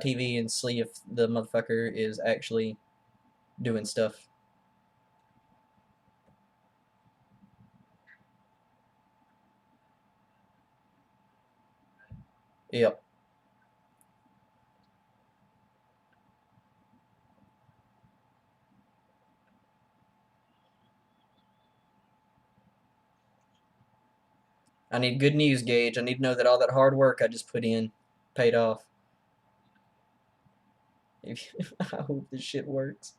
TV and see if the motherfucker is actually doing stuff. Yep. I need good news, Gage. I need to know that all that hard work I just put in paid off. I hope this shit works.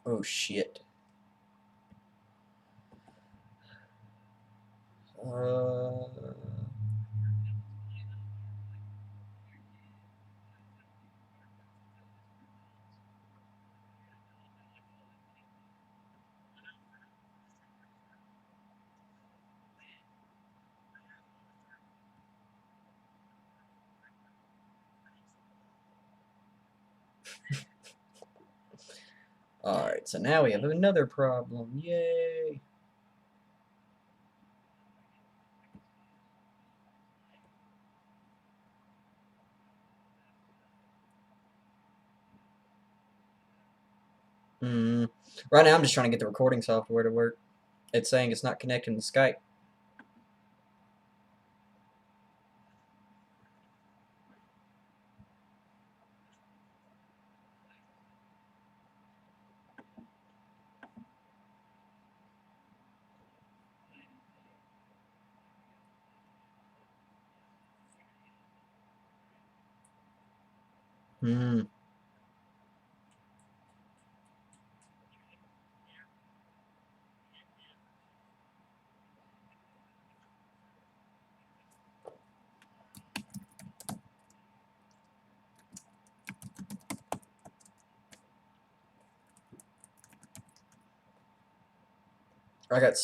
Oh shit. Uh, Alright, so now we have another problem. Yay! Hmm. Right now I'm just trying to get the recording software to work. It's saying it's not connecting to Skype. Hmm. I got.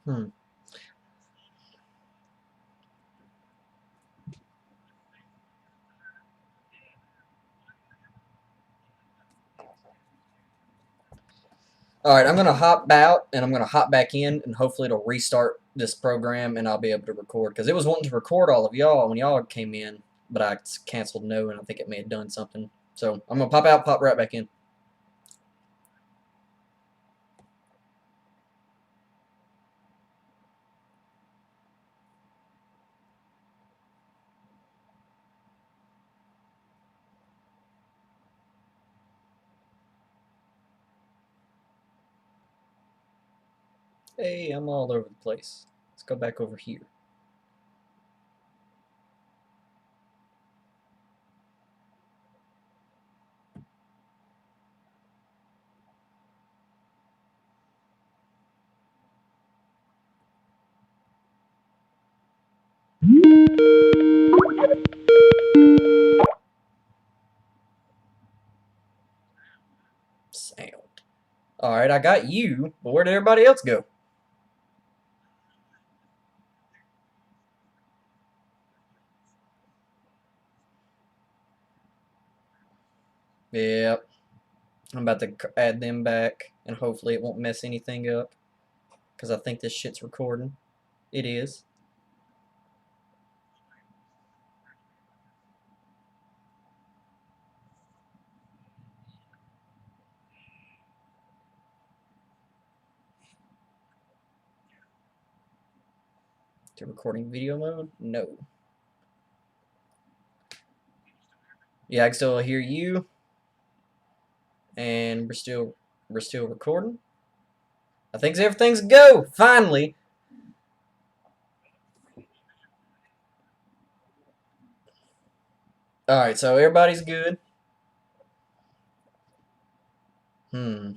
Hmm. Alright, I'm gonna hop out and I'm gonna hop back in and hopefully it'll restart this program and I'll be able to record. Because it was wanting to record all of y'all when y'all came in, but I canceled no and I think it may have done something. So I'm gonna pop out, pop right back in. Hey, I'm all over the place. Let's go back over here. Sound. Alright, I got you, but where did everybody else go? Yep. I'm about to add them back, and hopefully it won't mess anything up. Because I think this shit's recording. It is. To recording video mode? No. Yeah, I can still hear you. And we're still recording. I think everything's go, finally. Alright, so everybody's good. Hmm.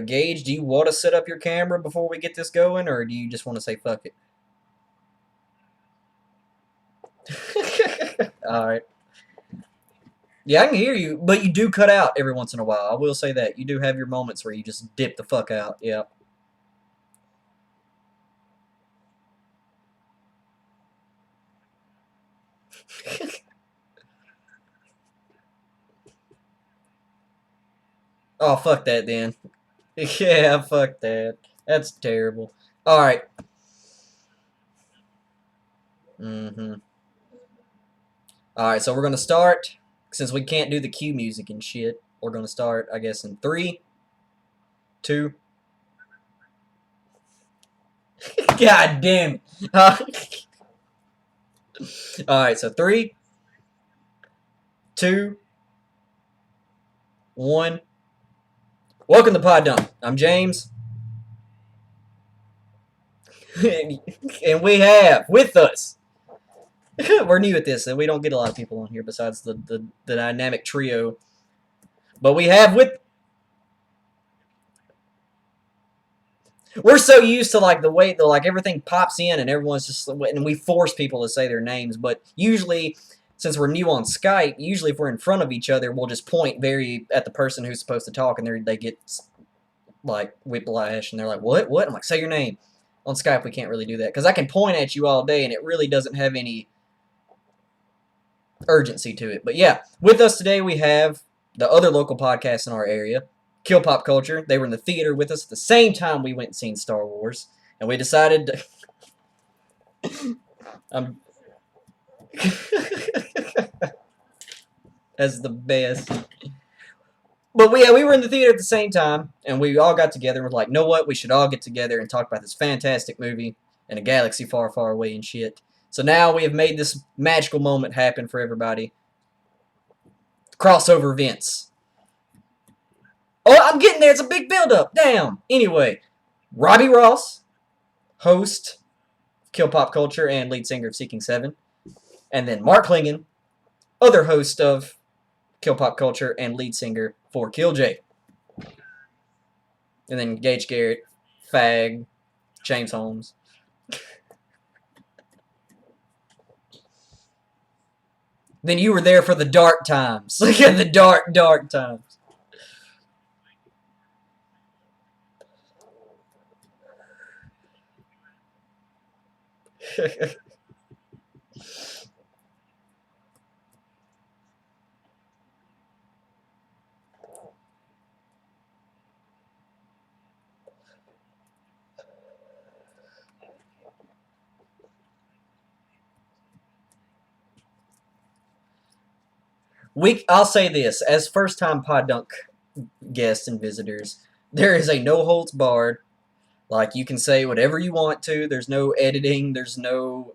Gage, do you want to set up your camera before we get this going, or do you just want to say fuck it? Alright. Yeah, I can hear you, but you do cut out every once in a while. I will say that. You do have your moments where you just dip the fuck out. Yeah. Oh, fuck that then. Yeah, fuck that. That's terrible. Alright. Mm-hmm. Alright, so we're gonna start. Since we can't do the cue music and shit, we're gonna start, I guess, in 3, 2. God damn it. Alright, so 3, 2, 1. Welcome to PODdunk. I'm James. And we have with us. We're new at this, and we don't get a lot of people on here besides the dynamic trio. But we have with. We're so used to like the way that like everything pops in and everyone's just and we force people to say their names. But usually, since we're new on Skype, usually if we're in front of each other, we'll just point very at the person who's supposed to talk, and they get like whiplash, and they're like, "What?" I'm like, "Say your name." On Skype, we can't really do that because I can point at you all day, and it really doesn't have any urgency to it. But yeah, with us today we have the other local podcast in our area, Kill Pop Culture. They were in the theater with us at the same time we went and seen Star Wars, and we decided. Um, as the best. But we were in the theater at the same time, and we all got together and was like, know what? We should all get together and talk about this fantastic movie in a galaxy far, far away and shit. So now we have made this magical moment happen for everybody. Crossover events. Oh, I'm getting there. It's a big build-up. Damn. Anyway, Robbie Ross, host of Kill Pop Culture and lead singer of Seeking Seven. And then Mark Klingon, other host of Kill Pop Culture and lead singer for Killj. And then Gage Garrett, Fag, James Holmes. Then you were there for the dark times. The dark, dark times. I'll say this as first time PODdunk guests and visitors, there is a no holds barred. Like you can say whatever you want to. There's no editing. There's no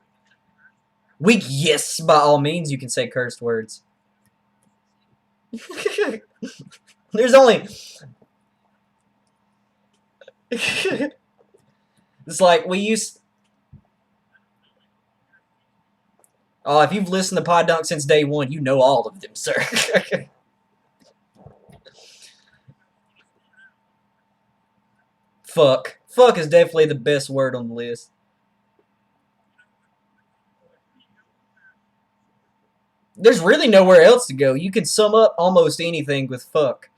yes, by all means, you can say cursed words. There's only. It's like we used. Oh, if you've listened to PODdunk since day one, you know all of them, sir. Fuck. Fuck is definitely the best word on the list. There's really nowhere else to go. You can sum up almost anything with fuck.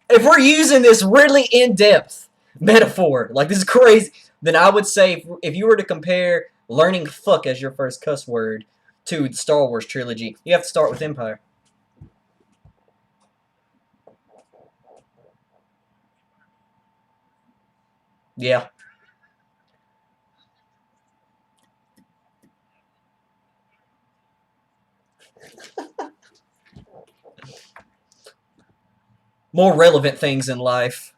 If we're using this really in-depth metaphor, like this is crazy, then I would say if you were to compare learning fuck as your first cuss word to the Star Wars trilogy, you have to start with Empire. Yeah. More relevant things in life.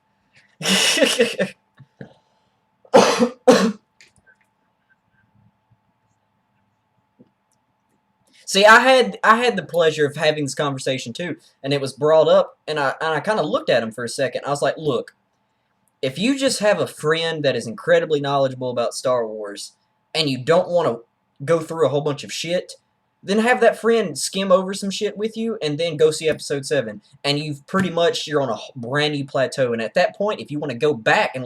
See, I had the pleasure of having this conversation too, and it was brought up, and I kind of looked at him for a second. I was like, look, if you just have a friend that is incredibly knowledgeable about Star Wars, and you don't want to go through a whole bunch of shit, then have that friend skim over some shit with you, and then go see Episode 7, and you're on a brand new plateau. And at that point, if you want to go back and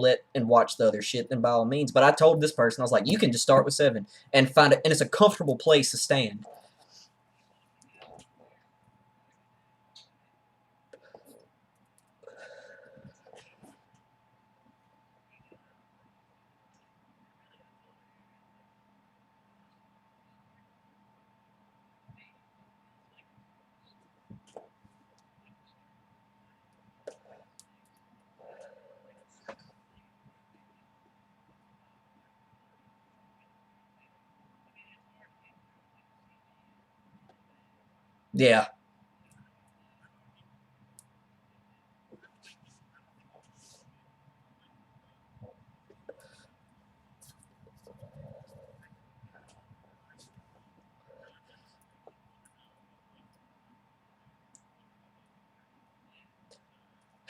watch the other shit, then by all means. But I told this person, I was like, you can just start with 7 and find it, and it's a comfortable place to stand. Yeah.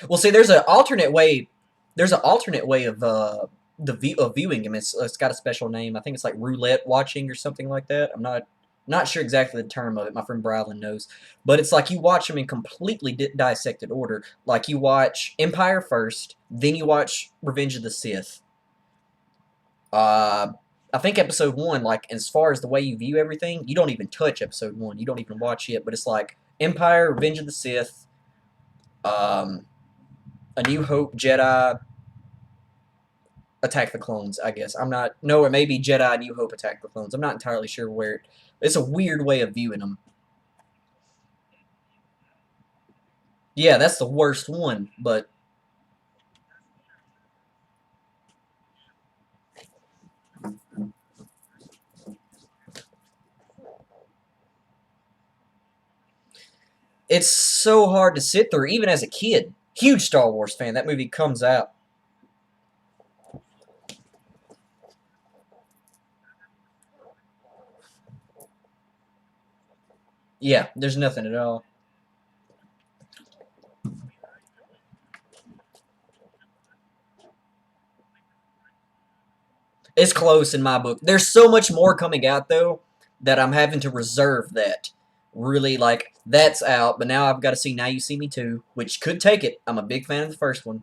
Well, see, there's an alternate way. There's an alternate way of of viewing them. It's got a special name. I think it's like roulette watching or something like that. I'm not sure exactly the term of it. My friend Brylan knows, but it's like you watch them in completely dissected order. Like you watch Empire first, then you watch Revenge of the Sith. Uh, I think Episode 1, like as far as the way you view everything, you don't even touch Episode 1. You don't even watch it. But it's like Empire, Revenge of the Sith, um, A New Hope, Jedi, Attack the Clones, I guess. I'm not. No, it may be Jedi, New Hope, Attack the Clones. I'm not entirely sure where. It's a weird way of viewing them. Yeah, that's the worst one, but it's so hard to sit through, even as a kid. Huge Star Wars fan. That movie comes out. Yeah, there's nothing at all. It's close in my book. There's so much more coming out though that I'm having to reserve that. Really, like that's out, but now I've got to see Now You See Me Too, which could take it. I'm a big fan of the first one.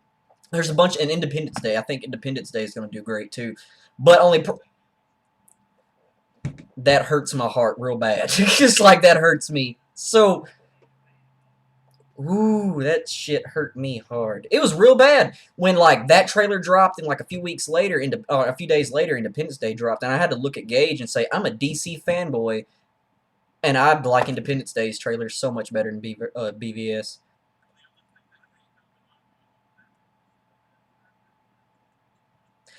There's a bunch, and Independence Day. I think Independence Day is going to do great too, but only that hurts my heart real bad. Just like that hurts me. So Ooh, that shit hurt me hard. It was real bad when like that trailer dropped and like a few weeks later, into a few days later, Independence Day dropped, and I had to look at Gage and say I'm a DC fanboy, and I like Independence Day's trailer so much better than BVS.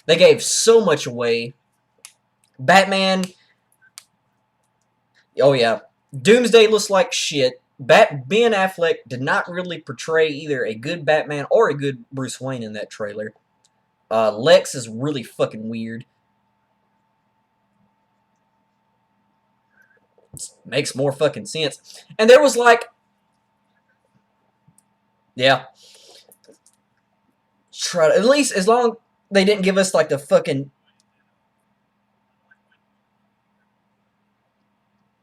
They gave so much away. Batman. Oh yeah, Doomsday looks like shit. Ben Affleck did not really portray either a good Batman or a good Bruce Wayne in that trailer. Lex is really fucking weird. Makes more fucking sense. And there was like, yeah, try at least as long they didn't give us like the fucking,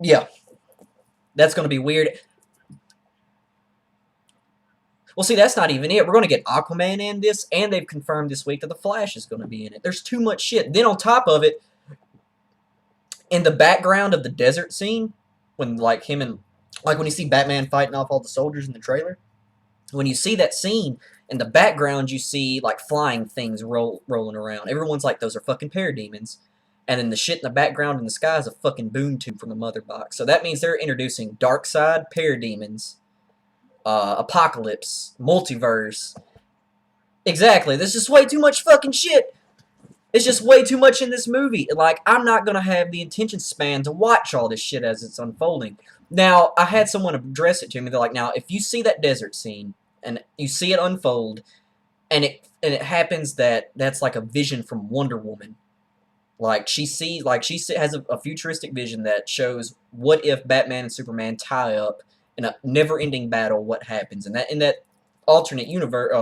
yeah, that's gonna be weird. Well, see, that's not even it. We're gonna get Aquaman in this, and they've confirmed this week that the Flash is gonna be in it. There's too much shit. Then on top of it, in the background of the desert scene, when like him and like when you see Batman fighting off all the soldiers in the trailer, when you see that scene in the background, you see like flying things rolling around. Everyone's like, those are fucking parademons. And then the shit in the background in the sky is a fucking boom tube from the mother box. So that means they're introducing Darkseid, parademons, Apocalypse, multiverse. Exactly. There's just way too much fucking shit. It's just way too much in this movie. Like, I'm not gonna have the attention span to watch all this shit as it's unfolding. Now, I had someone address it to me. They're like, now, if you see that desert scene and you see it unfold, and it happens that that's like a vision from Wonder Woman. Has a futuristic vision that shows what if Batman and Superman tie up in a never-ending battle. What happens? And that in that alternate universe,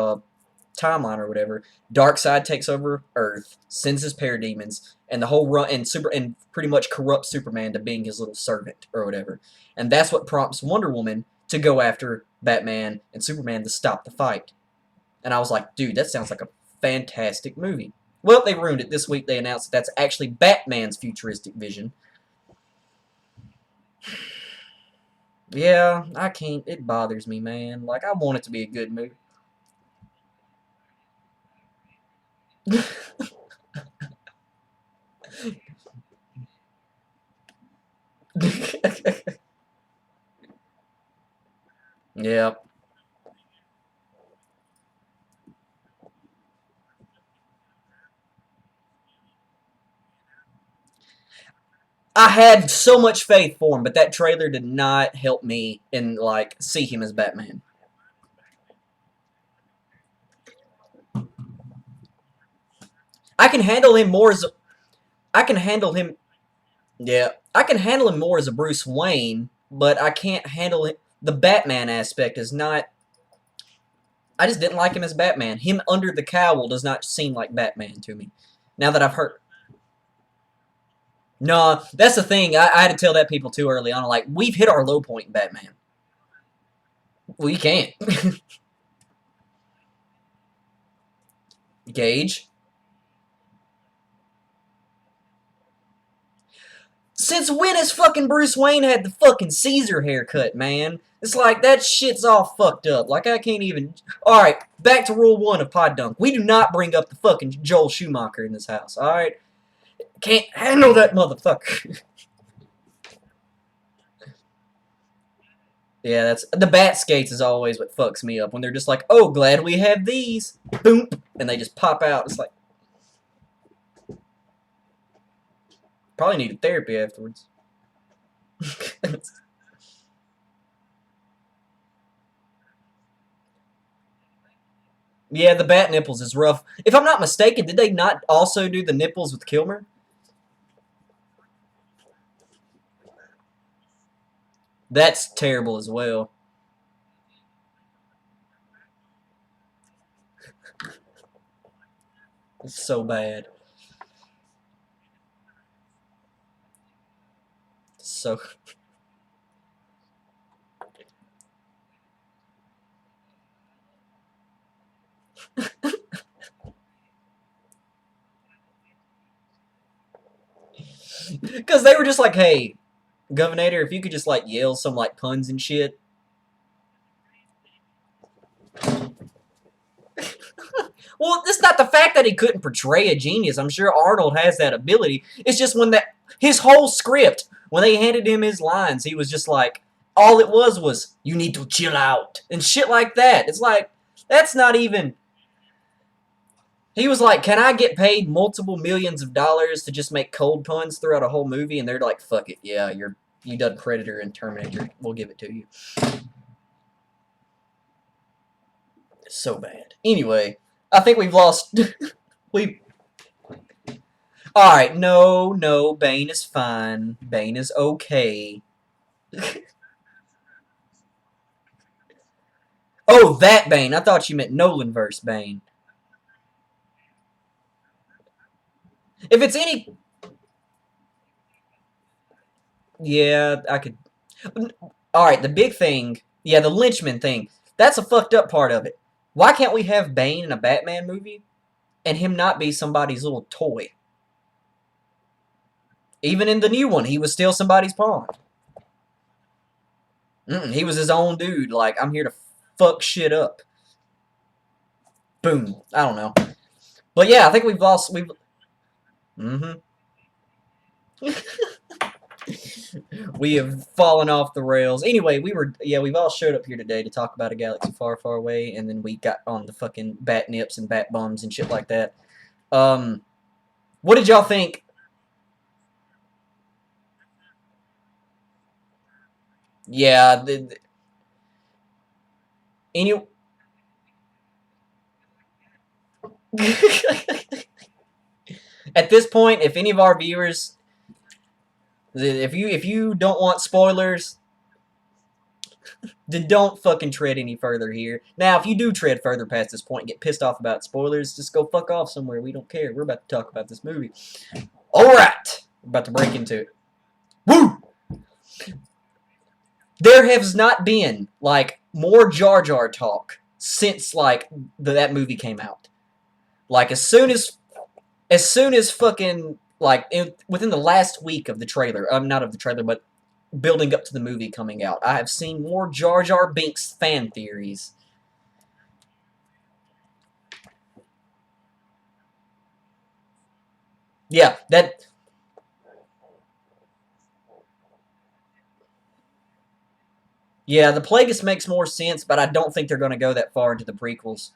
timeline or whatever, Darkseid takes over Earth, sends his parademons, and the whole run and pretty much corrupts Superman to being his little servant or whatever. And that's what prompts Wonder Woman to go after Batman and Superman to stop the fight. And I was like, dude, that sounds like a fantastic movie. Well, they ruined it. This week they announced that that's actually Batman's futuristic vision. Yeah, I can't. It bothers me, man. Like, I want it to be a good movie. Yeah. I had so much faith for him, but that trailer did not help me in like see him as Batman. I can handle him more as a, I can handle him. Yeah, I can handle him more as a Bruce Wayne, but I can't handle it. The Batman aspect is not. I just didn't like him as Batman. Him under the cowl does not seem like Batman to me. Now that I've heard. No, that's the thing. I had to tell that people too early on. Like, we've hit our low point in Batman. We can't. Gage. Since when has fucking Bruce Wayne had the fucking Caesar haircut, man? It's like, that shit's all fucked up. Like, I can't even... Alright, back to rule 1 of PODdunk. We do not bring up the fucking Joel Schumacher in this house, alright? Can't handle that motherfucker. Yeah, that's... The bat skates is always what fucks me up. When they're just like, oh, glad we have these. Boom. And they just pop out. It's like... Probably needed therapy afterwards. Yeah, the bat nipples is rough. If I'm not mistaken, did they not also do the nipples with Kilmer? That's terrible as well. It's so bad. So... Because they were just like, hey, Governor, if you could just like yell some like puns and shit. Well, it's not the fact that he couldn't portray a genius. I'm sure Arnold has that ability. It's just when that his whole script, when they handed him his lines, he was just like, all it was, you need to chill out and shit like that. It's like, that's not even. He was like, can I get paid multiple millions of dollars to just make cold puns throughout a whole movie? And they're like, fuck it, yeah, you done Predator and Terminator. We'll give it to you. It's so bad. Anyway, I think we've lost. we. All right, no, Bane is fine. Bane is okay. Oh, that Bane. I thought you meant Nolan-verse Bane. If it's any, yeah, I could. All right, the big thing, yeah, the Lynchman thing. That's a fucked up part of it. Why can't we have Bane in a Batman movie and him not be somebody's little toy? Even in the new one, he was still somebody's pawn. He was his own dude. Like, I'm here to fuck shit up. Boom. I don't know. But yeah, I think we've lost. Mm-hmm. We have fallen off the rails. Anyway, we've all showed up here today to talk about a galaxy far, far away, and then we got on the fucking bat nips and bat bums and shit like that. What did y'all think? Yeah, any. At this point, if any of our viewers, if you don't want spoilers, then don't fucking tread any further here. Now, if you do tread further past this point and get pissed off about spoilers, just go fuck off somewhere. We don't care. We're about to talk about this movie. Alright! We're about to break into it. Woo! There has not been, like, more Jar Jar talk since, like, that movie came out. Like, as soon as fucking, like, within the last week of the trailer, not of the trailer, but building up to the movie coming out, I have seen more Jar Jar Binks fan theories. Yeah, that. Yeah, the Plagueis makes more sense, but I don't think they're going to go that far into the prequels.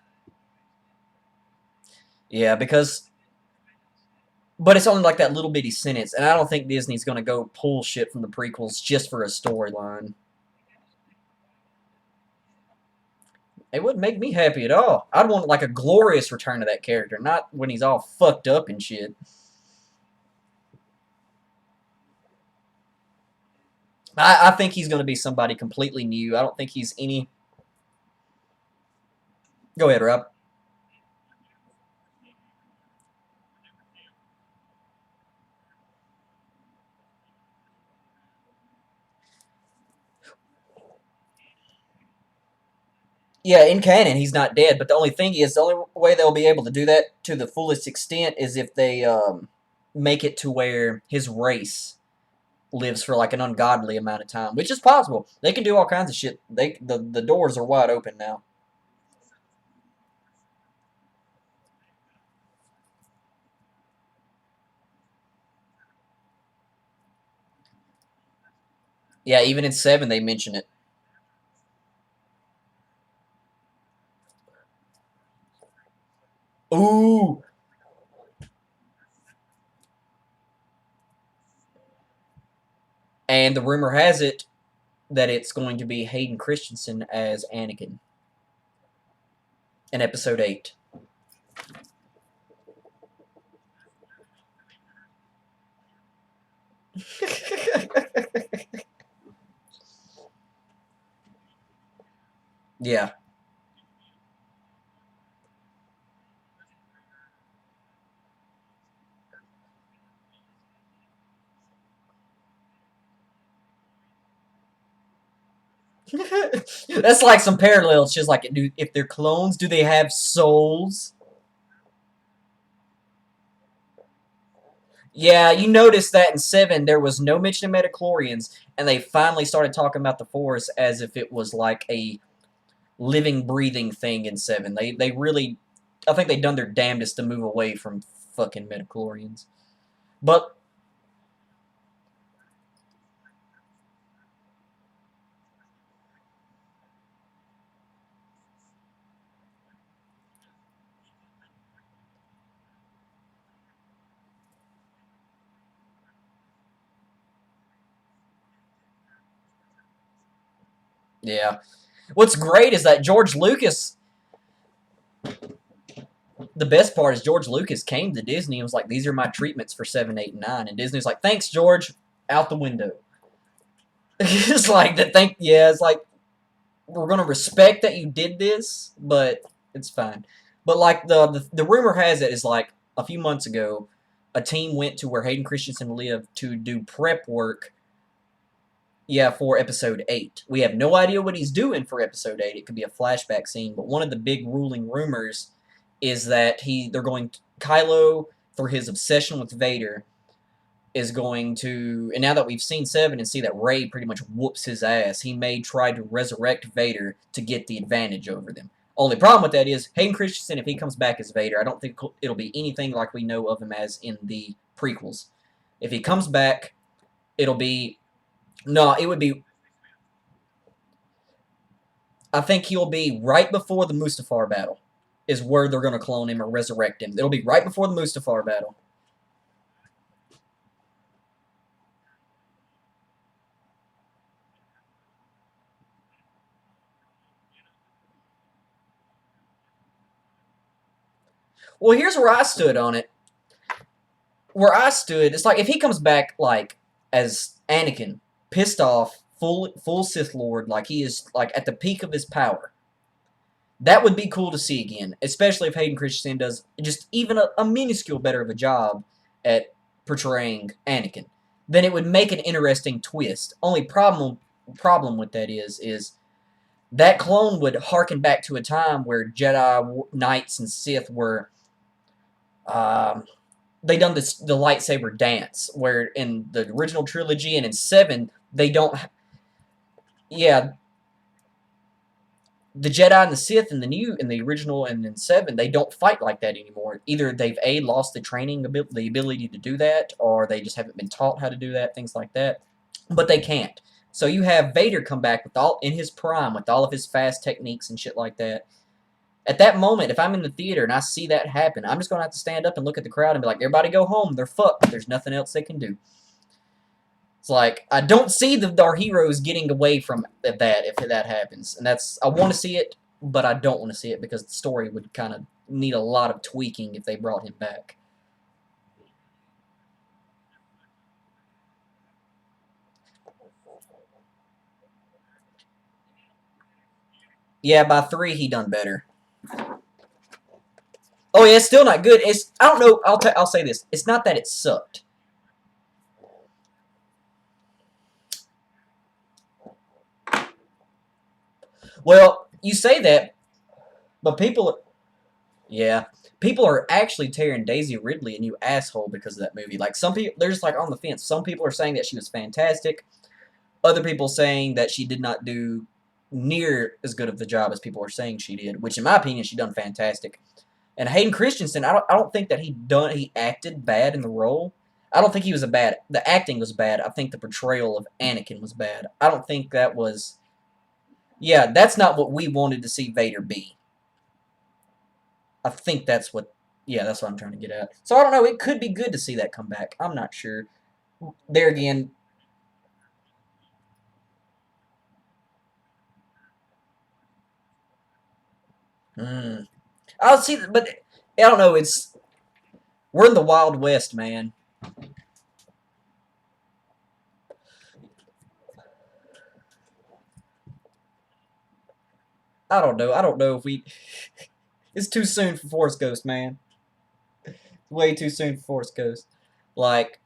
Yeah, because. But it's only like that little bitty sentence, and I don't think Disney's going to go pull shit from the prequels just for a storyline. It wouldn't make me happy at all. I'd want like a glorious return of that character, not when he's all fucked up and shit. I think he's going to be somebody completely new. I don't think he's any. Go ahead, Rob. Yeah, in canon, he's not dead. But the only thing is, the only way they'll be able to do that to the fullest extent is if they make it to where his race lives for like an ungodly amount of time, which is possible. They can do all kinds of shit. The doors are wide open now. Yeah, even in 7 they mention it. Ooh, and the rumor has it that it's going to be Hayden Christensen as Anakin in Episode 8. Yeah. That's like some parallels. Just like, if they're clones, do they have souls? Yeah, you noticed that in 7 there was no mention of metachlorians, and they finally started talking about the Force as if it was like a living, breathing thing in 7. They really I think they've done their damnedest to move away from fucking midichlorians. But yeah, what's great is that George Lucas. The best part is George Lucas came to Disney and was like, "These are my treatments for 7, 8, and 9," and Disney's like, "Thanks, George." Out the window. It's like that. Yeah. It's like we're gonna respect that you did this, but it's fine. But like the rumor has it is like a few months ago, a team went to where Hayden Christensen lived to do prep work. Yeah, for episode 8. We have no idea what he's doing for episode 8. It could be a flashback scene, but one of the big ruling rumors is that they're going Kylo, through his obsession with Vader, is going to, and now that we've seen 7 and see that Rey pretty much whoops his ass, he may try to resurrect Vader to get the advantage over them. Only problem with that is Hayden Christensen, if he comes back as Vader, I don't think it'll be anything like we know of him as in the prequels. If he comes back, it'll be no, it would be. I think he'll be right before the Mustafar battle, is where they're going to clone him or resurrect him. It'll be right before the Mustafar battle. Well, here's where I stood on it. Where I stood, it's like if he comes back like as Anakin, pissed off, full Sith Lord, like he is like at the peak of his power. That would be cool to see again, especially if Hayden Christensen does just even a minuscule better of a job at portraying Anakin. Then it would make an interesting twist. Only problem with that is that clone would harken back to a time where Jedi Knights and Sith were um, they done the lightsaber dance, where in the original trilogy and in 7 they don't. Yeah, the Jedi and the Sith in the original and in 7 they don't fight like that anymore. Either they've lost the training the ability to do that, or they just haven't been taught how to do that, things like that. But they can't. So you have Vader come back with all in his prime with all of his fast techniques and shit like that. At that moment, if I'm in the theater and I see that happen, I'm just gonna have to stand up and look at the crowd and be like, "Everybody go home. They're fucked. There's nothing else they can do." It's like I don't see our heroes getting away from that if that happens, and I want to see it, but I don't want to see it because the story would kind of need a lot of tweaking if they brought him back. Yeah, by 3 he done better. Oh yeah, it's still not good. I don't know. I'll say this. It's not that it sucked. Well, you say that, but yeah, people are actually tearing Daisy Ridley a new asshole because of that movie. Like some people, they're just like on the fence. Some people are saying that she was fantastic. Other people saying that she did not do near as good of the job as people are saying she did. Which, in my opinion, she done fantastic. And Hayden Christensen, I don't think that he acted bad in the role. I don't think he was a bad. The acting was bad. I think the portrayal of Anakin was bad. I don't think that was. Yeah, that's not what we wanted to see Vader be. I think that's what. Yeah, that's what I'm trying to get at. So I don't know. It could be good to see that come back. I'm not sure. There again. Hmm. I'll see, but I don't know. We're in the Wild West, man. I don't know. I don't know if we. It's too soon for Force Ghost, man. Way too soon for Force Ghost. Like,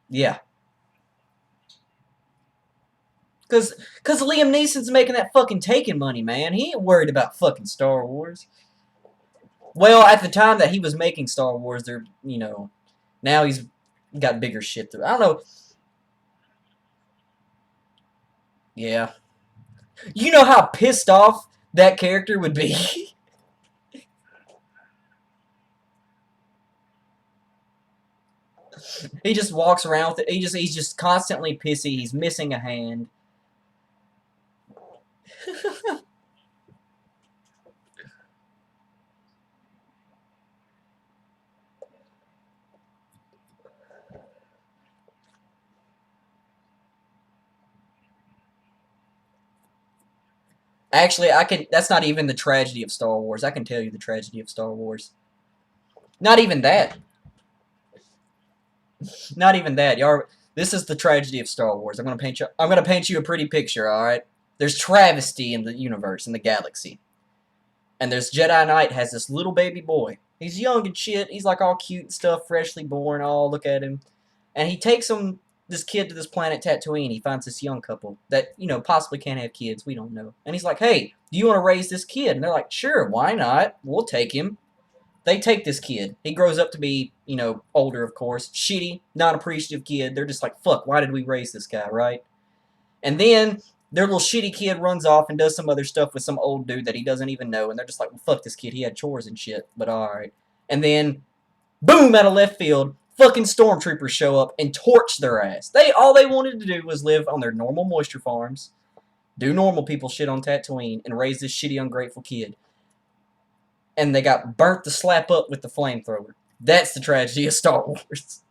yeah. Cause Liam Neeson's making that fucking Taken money, man. He ain't worried about fucking Star Wars. Well, at the time that he was making Star Wars, now he's got bigger shit. I don't know. Yeah. You know how pissed off that character would be? He just walks around with it. He's just constantly pissy. He's missing a hand. Actually, I can. That's not even the tragedy of Star Wars. I can tell you the tragedy of Star Wars. Not even that. Not even that. Y'all. This is the tragedy of Star Wars. I'm gonna paint you a pretty picture. All right. There's travesty in the universe, in the galaxy, and there's Jedi Knight has this little baby boy. He's young and shit. He's like all cute and stuff, freshly born. Oh, look at him. And he takes this kid to this planet Tatooine. He finds this young couple that possibly can't have kids. We don't know. And he's like, "Hey, do you want to raise this kid?" And they're like, "Sure, why not? We'll take him." They take this kid. He grows up to be, older, of course, shitty, not appreciative kid. They're just like, "Fuck, why did we raise this guy?" Right? And then their little shitty kid runs off and does some other stuff with some old dude that he doesn't even know, and they're just like, "Well, fuck this kid. He had chores and shit." But all right. And then boom, out of left field, fucking stormtroopers show up and torch their ass. All they wanted to do was live on their normal moisture farms, do normal people shit on Tatooine, and raise this shitty ungrateful kid. And they got burnt to slap up with the flamethrower. That's the tragedy of Star Wars.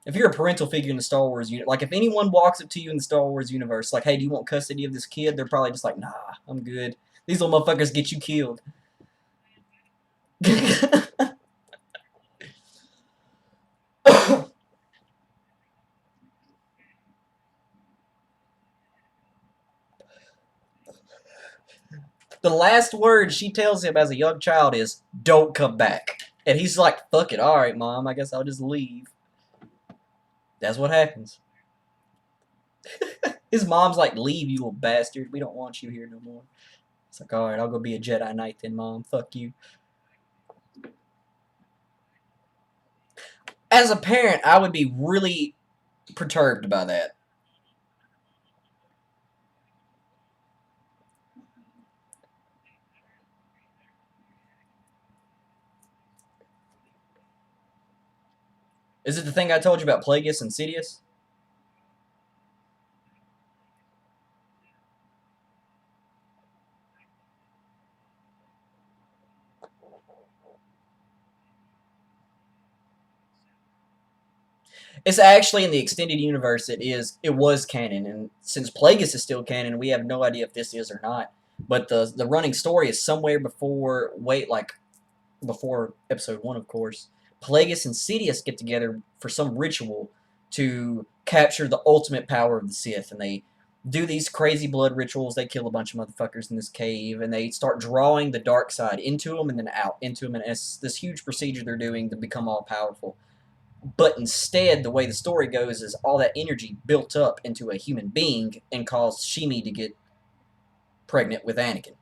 If you're a parental figure in the Star Wars universe, like if anyone walks up to you in the Star Wars universe, like, "Hey, do you want custody of this kid?" They're probably just like, "Nah, I'm good. These little motherfuckers get you killed." The last word she tells him as a young child is, "Don't come back." And he's like, "Fuck it, alright, Mom, I guess I'll just leave." That's what happens. His mom's like, "Leave, you little bastard. We don't want you here no more." It's like, "Alright, I'll go be a Jedi Knight then, Mom. Fuck you." As a parent, I would be really perturbed by that. Is it the thing I told you about Plagueis and Sidious? It's actually in the extended universe. It was canon, and since Plagueis is still canon, we have no idea if this is or not. But the running story is somewhere before episode 1, of course. Plagueis and Sidious get together for some ritual to capture the ultimate power of the Sith, and they do these crazy blood rituals. They kill a bunch of motherfuckers in this cave, and they start drawing the dark side into them and then out into them, and it's this huge procedure they're doing to become all powerful. But instead, the way the story goes is all that energy built up into a human being and caused Shimi to get pregnant with Anakin.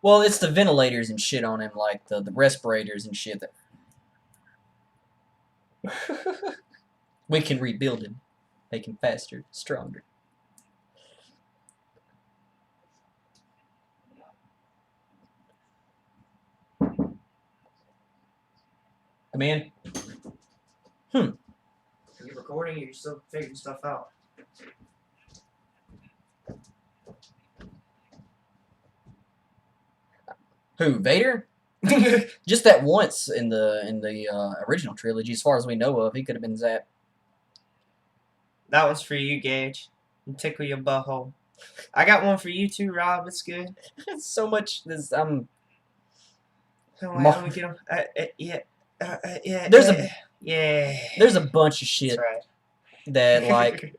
Well, it's the ventilators and shit on him, like the respirators and shit. That we can rebuild him, make him faster, stronger. Come in. Hmm. Are you recording? Or are you still figuring? Who, Vader? Just that once in the original trilogy, as far as we know of, he could have been zapped. That one's for you, Gage. Tickle your butthole. I got one for you too, Rob. It's good. So much. This Oh, wait, let me get him. Yeah. Yeah. There's a Yeah. there's a bunch of That's shit right. that like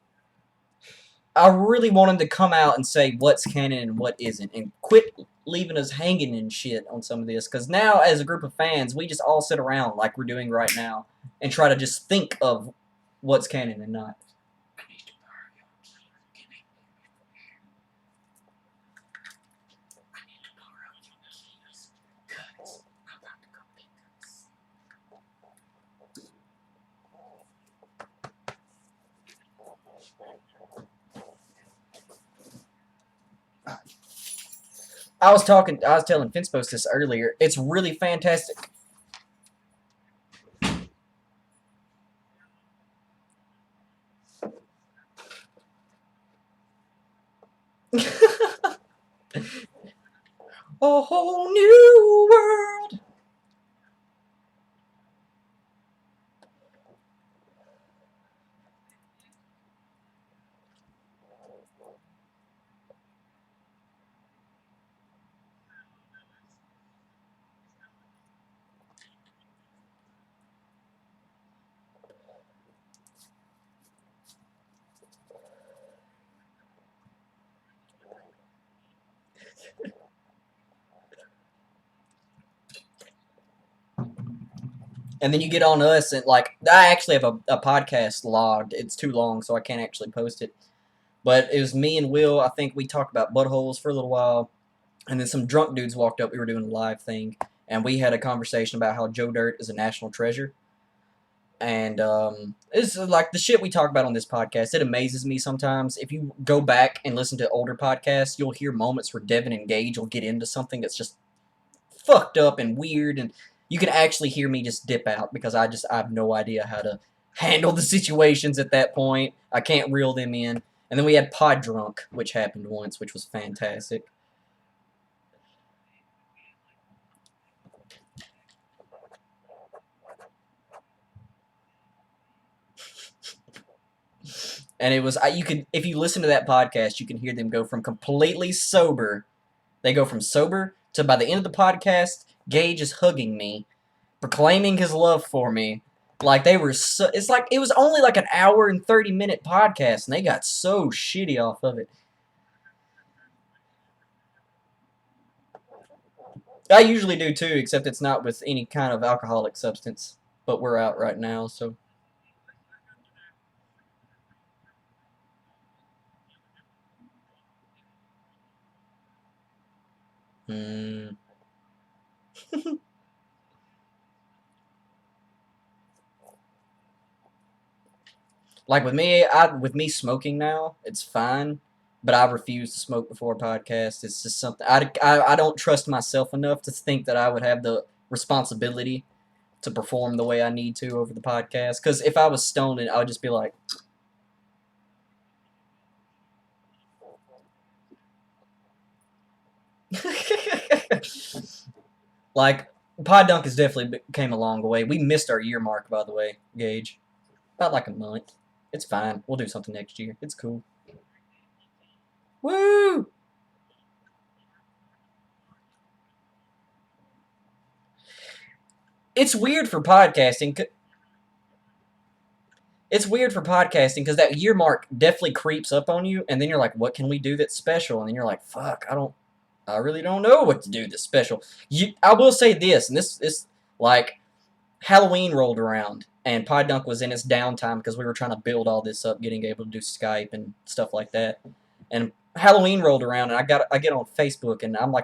I really want him to come out and say what's canon and what isn't, and quit leaving us hanging and shit on some of this. Because now, as a group of fans, we just all sit around like we're doing right now and try to just think of what's canon and not. I was telling Finspos this earlier. It's really fantastic. A whole new world. And then you get on us and like I actually have a podcast logged. It's too long, so I can't actually post it. But it was me and Will. I think we talked about buttholes for a little while, and then some drunk dudes walked up. We were doing a live thing, and we had a conversation about how Joe Dirt is a national treasure. And it's like the shit we talk about on this podcast. It amazes me sometimes. If you go back and listen to older podcasts, you'll hear moments where Devin and Gage will get into something that's just fucked up and weird, and you can actually hear me just dip out because I have no idea how to handle the situations at that point. I can't reel them in. And then we had PODdunk, which happened once, which was fantastic. And it was you could if you listen to that podcast, you can hear them go from completely sober. They go from sober to by the end of the podcast, Gage is hugging me, proclaiming his love for me. Like they were so, it's like it was only like an hour and 30-minute podcast, and they got so shitty off of it. I usually do too, except it's not with any kind of alcoholic substance. But we're out right now, so. Hmm. Like with me smoking now, it's fine. But I refuse to smoke before a podcast. It's just something I don't trust myself enough to think that I would have the responsibility to perform the way I need to over the podcast. Because if I was stoned, I would just be like, like PodDunk has definitely came a long way. We missed our year mark, by the way, Gage. About like a month. It's fine. We'll do something next year. It's cool. Woo! It's weird for podcasting. It's weird for podcasting because that year mark definitely creeps up on you, and then you're like, "What can we do that's special?" And then you're like, "Fuck, I really don't know what to do that's special." I will say this, and this like Halloween rolled around, and PodDunk was in its downtime because we were trying to build all this up, getting able to do Skype and stuff like that. And Halloween rolled around, and I get on Facebook, and I'm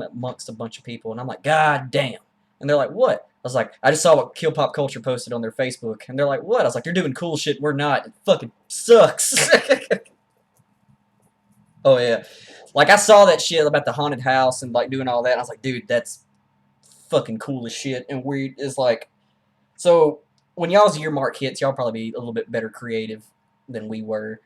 amongst a bunch of people, and I'm like, God damn. And they're like, what? I was like, I just saw what Kill Pop Culture posted on their Facebook, and they're like, what? I was like, they're doing cool shit, we're not. It fucking sucks. Oh yeah, like I saw that shit about the haunted house and like doing all that. And I was like, dude, that's fucking cool as shit and weird. Is like, so when y'all's year mark hits, y'all probably be a little bit better creative than we were.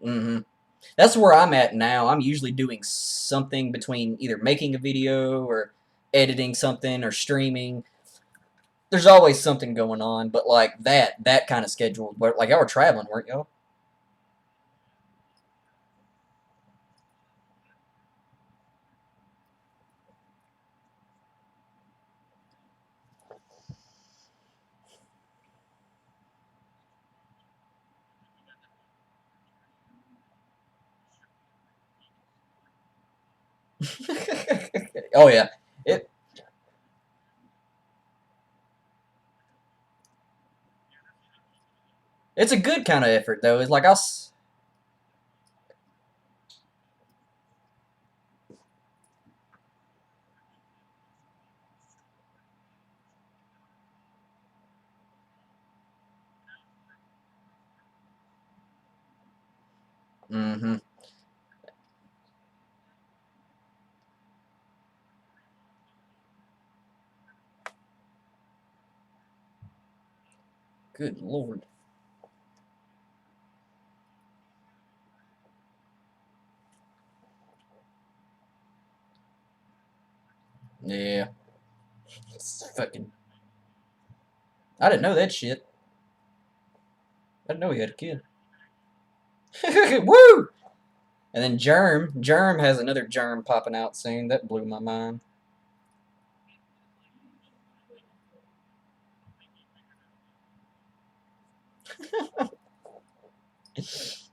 Mm-hmm. That's where I'm at now. I'm usually doing something between either making a video or editing something or streaming. There's always something going on, but like that kind of schedule. But like y'all were traveling, weren't y'all? Oh yeah, it it's a good kind of effort though. It's like Mm-hmm. Good lord. Yeah. It's fucking. I didn't know that shit. I didn't know he had a kid. Woo! And then Germ has another germ popping out soon. That blew my mind.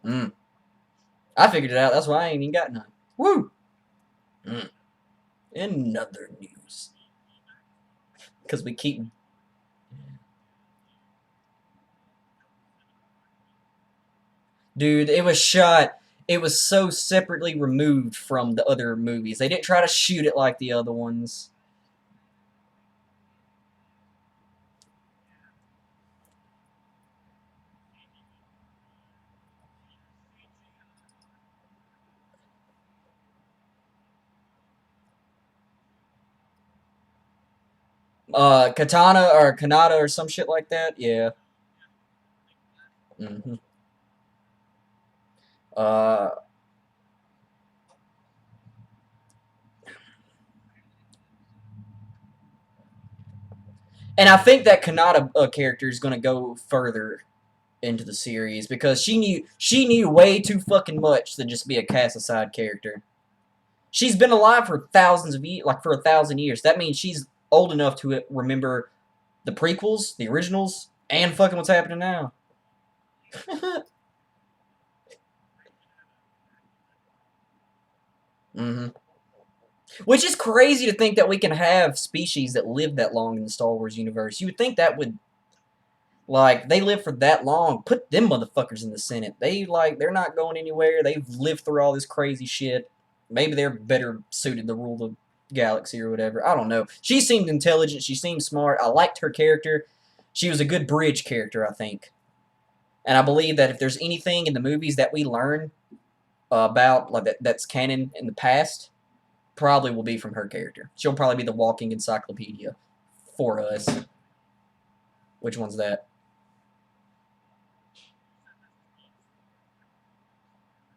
Mm. I figured it out. That's why I ain't even got none. Woo! Mm. In other news, because we keep, dude, it was shot. It was so separately removed from the other movies. They didn't try to shoot it like the other ones. Katana or Kanata or some shit like that. Yeah. Hmm. Uh, and I think that Kanata character is going to go further into the series because she knew way too fucking much to just be a cast aside character. She's been alive for thousands of years, like for 1,000 years. That means she's old enough to remember the prequels, the originals, and fucking what's happening now. Hmm. Which is crazy to think that we can have species that live that long in the Star Wars universe. You would think that would, like, they live for that long. Put them motherfuckers in the Senate. They're not going anywhere. They've lived through all this crazy shit. Maybe they're better suited to rule the galaxy or whatever. I don't know. She seemed intelligent. She seemed smart. I liked her character. She was a good bridge character, I think. And I believe that if there's anything in the movies that we learn about, like that's canon in the past, probably will be from her character. She'll probably be the walking encyclopedia for us. Which one's that?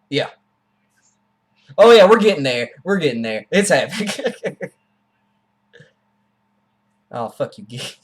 Yeah. Oh yeah, we're getting there. We're getting there. It's happening. Oh fuck you, geek.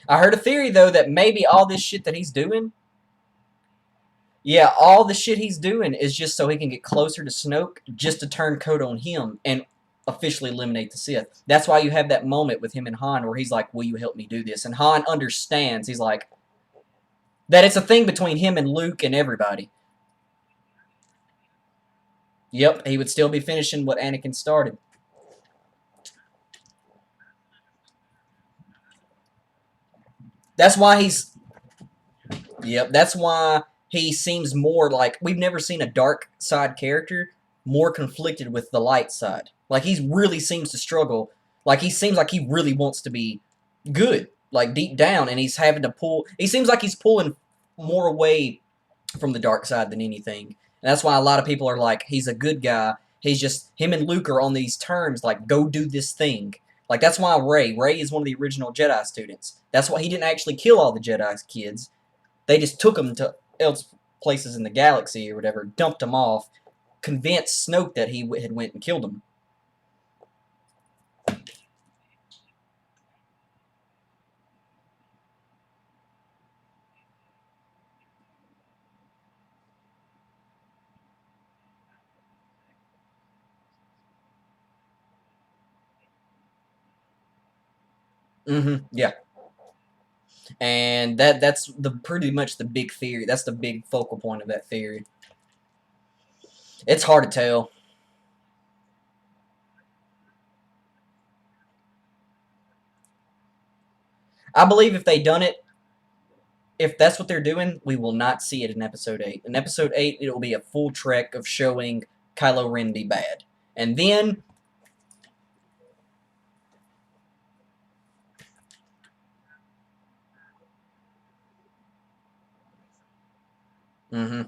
I heard a theory though that maybe all this shit that he's doing, yeah, all the shit he's doing is just so he can get closer to Snoke, just to turn code on him. And officially eliminate the Sith. That's why you have that moment with him and Han where he's like, "Will you help me do this?" And Han understands. He's like, that it's a thing between him and Luke and everybody. Yep, he would still be finishing what Anakin started. That's why he's. Yep, that's why he seems more like we've never seen a dark side character more conflicted with the light side. Like he really seems to struggle. Like he seems like he really wants to be good, like deep down, and he's having to pull. He seems like he's pulling more away from the dark side than anything. And that's why a lot of people are like, he's a good guy. He's just him and Luke are on these terms, like go do this thing. Like that's why Ray is one of the original Jedi students. That's why he didn't actually kill all the Jedi kids. They just took them to else places in the galaxy or whatever, dumped them off, convinced Snoke that he had went and killed them. Yeah, and that's the pretty much the big theory. That's the big focal point of that theory. It's hard to tell. I believe if they done it, if that's what they're doing, we will not see it in episode 8. In episode 8, it will be a full trek of showing Kylo Ren be bad. And then. Mm-hmm.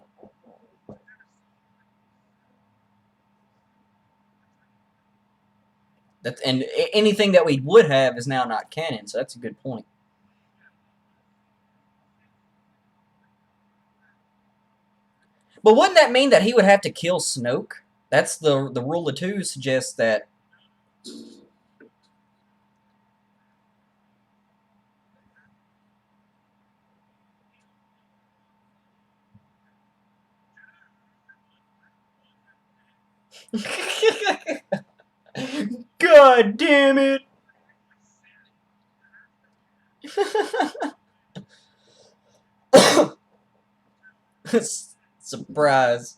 And anything that we would have is now not canon, so that's a good point. But wouldn't that mean that he would have to kill Snoke? That's the rule of two suggests that. God damn it! Surprise.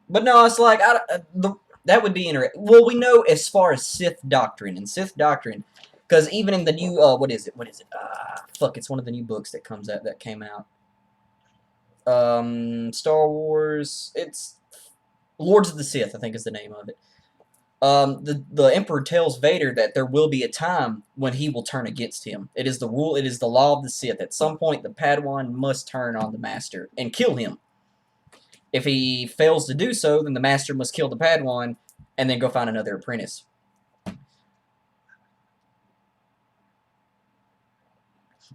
But no, it's like that would be interesting. Well, we know as far as Sith doctrine and Sith doctrine, because even in the new what is it? What is it? Fuck! It's one of the new books that comes out that came out. Star Wars. It's Lords of the Sith, I think is the name of it. The Emperor tells Vader that there will be a time when he will turn against him. It is the rule. It is the law of the Sith. At some point, the Padawan must turn on the Master and kill him. If he fails to do so, then the Master must kill the Padawan and then go find another apprentice.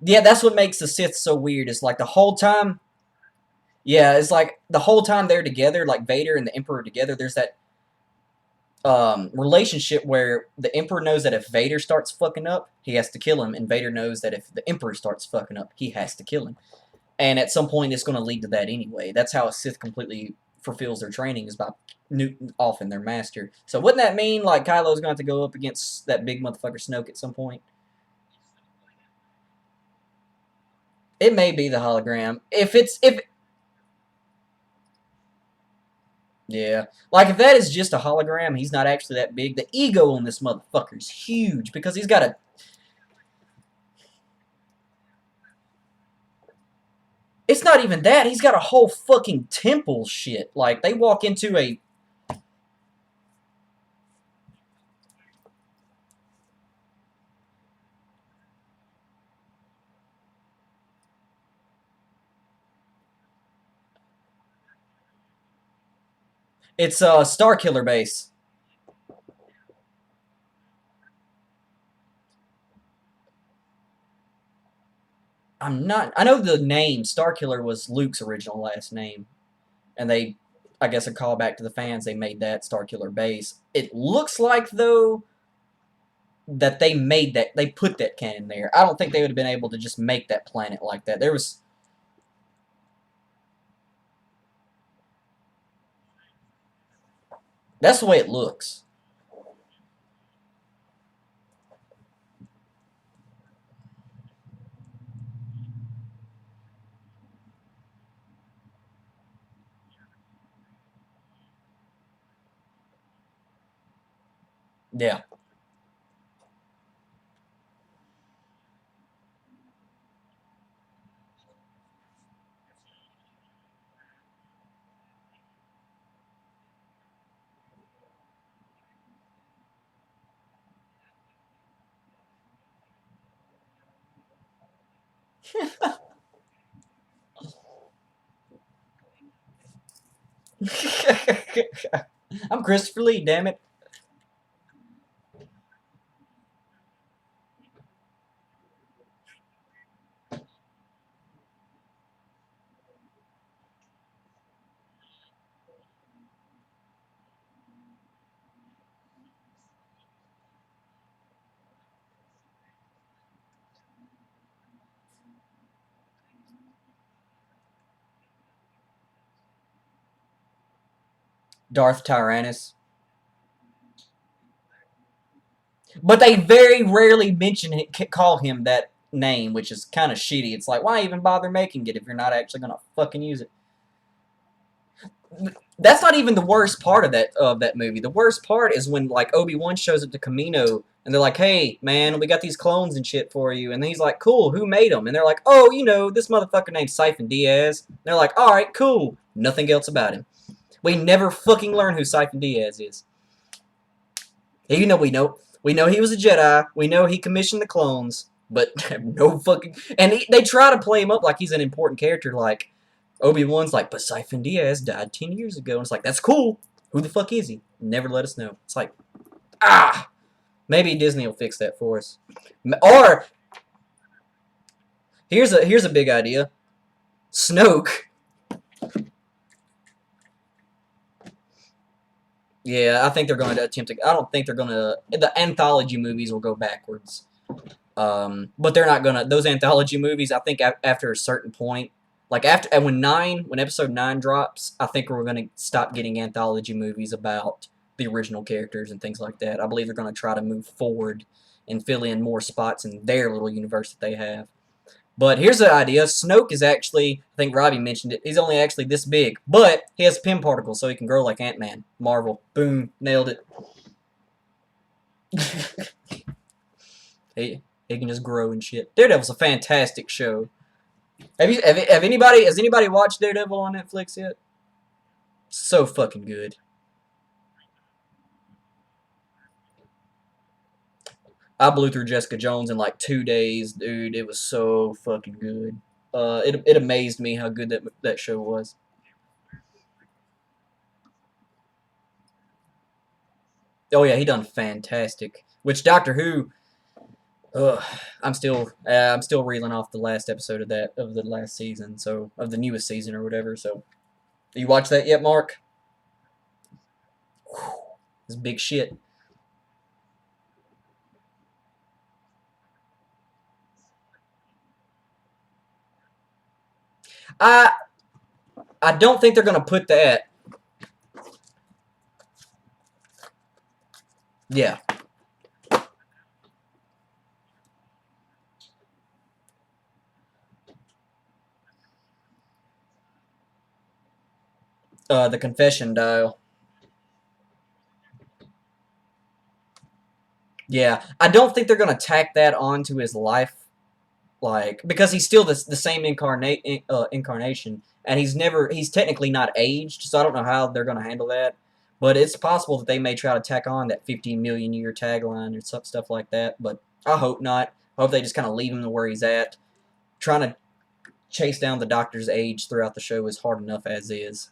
Yeah, that's what makes the Sith so weird. It's like the whole time. Yeah, it's like the whole time they're together, like Vader and the Emperor together. There's that relationship where the Emperor knows that if Vader starts fucking up, he has to kill him, and Vader knows that if the Emperor starts fucking up, he has to kill him. And at some point, it's going to lead to that anyway. That's how a Sith completely fulfills their training is by offing their master. So wouldn't that mean like Kylo's going to have to go up against that big motherfucker Snoke at some point? It may be the hologram. If yeah, like if that is just a hologram, he's not actually that big. The ego on this motherfucker is huge because he's got a. It's not even that. He's got a whole fucking temple shit. Like they walk into a. It's a Star Killer base. I'm not. I know the name Star Killer was Luke's original last name, and they, I guess, a callback to the fans. They made that Star Killer base. It looks like though that they made that they put that cannon there. I don't think they would have been able to just make that planet like that. There was. That's the way it looks. Yeah. I'm Christopher Lee, damn it. Darth Tyrannus. But they very rarely mention it, call him that name, which is kind of shitty. It's like, why even bother making it if you're not actually gonna fucking use it? That's not even the worst part of that movie. The worst part is when like Obi-Wan shows up to Kamino and they're like, "Hey, man, we got these clones and shit for you." And he's like, "Cool, who made them?" And they're like, "Oh, you know, this motherfucker named Siphon Diaz." And they're like, "All right, cool." Nothing else about him. We never fucking learn who Siphon Diaz is. Even though we know he was a Jedi. We know he commissioned the clones, but no fucking. And they try to play him up like he's an important character. Like Obi-Wan's like, but Siphon Diaz died 10 years ago. And it's like, that's cool. Who the fuck is he? Never let us know. It's like, maybe Disney will fix that for us. Or here's a big idea. Snoke. Yeah, I think they're going to attempt to. I don't think they're going to. The anthology movies will go backwards. But they're not gonna. Those anthology movies, I think, after a certain point, like after and when episode 9 drops, I think we're gonna stop getting anthology movies about the original characters and things like that. I believe they're gonna try to move forward and fill in more spots in their little universe that they have. But here's the idea: Snoke is actually, I think Robbie mentioned it. He's only actually this big, but he has pin particles, so he can grow like Ant-Man. Marvel, boom, nailed it. He can just grow and shit. Daredevil's a fantastic show. Has anybody watched Daredevil on Netflix yet? So fucking good. I blew through Jessica Jones in like 2 days, dude. It was so fucking good. It amazed me how good that show was. Oh yeah, he done fantastic. Which Doctor Who, ugh, I'm still reeling off the last episode of the last season, so of the newest season or whatever. So, you watch that yet, Mark? Whew, it's big shit. I I don't think they're gonna put that. Yeah, the confession dial. Yeah, I don't think they're gonna tack that onto his life, like because he's still the same incarnation, and he's technically not aged, so I don't know how they're gonna handle that. But it's possible that they may try to tack on that 15 million year tagline or stuff like that. But I hope not. I hope they just kind of leave him to where he's at. Trying to chase down the Doctor's age throughout the show is hard enough as is.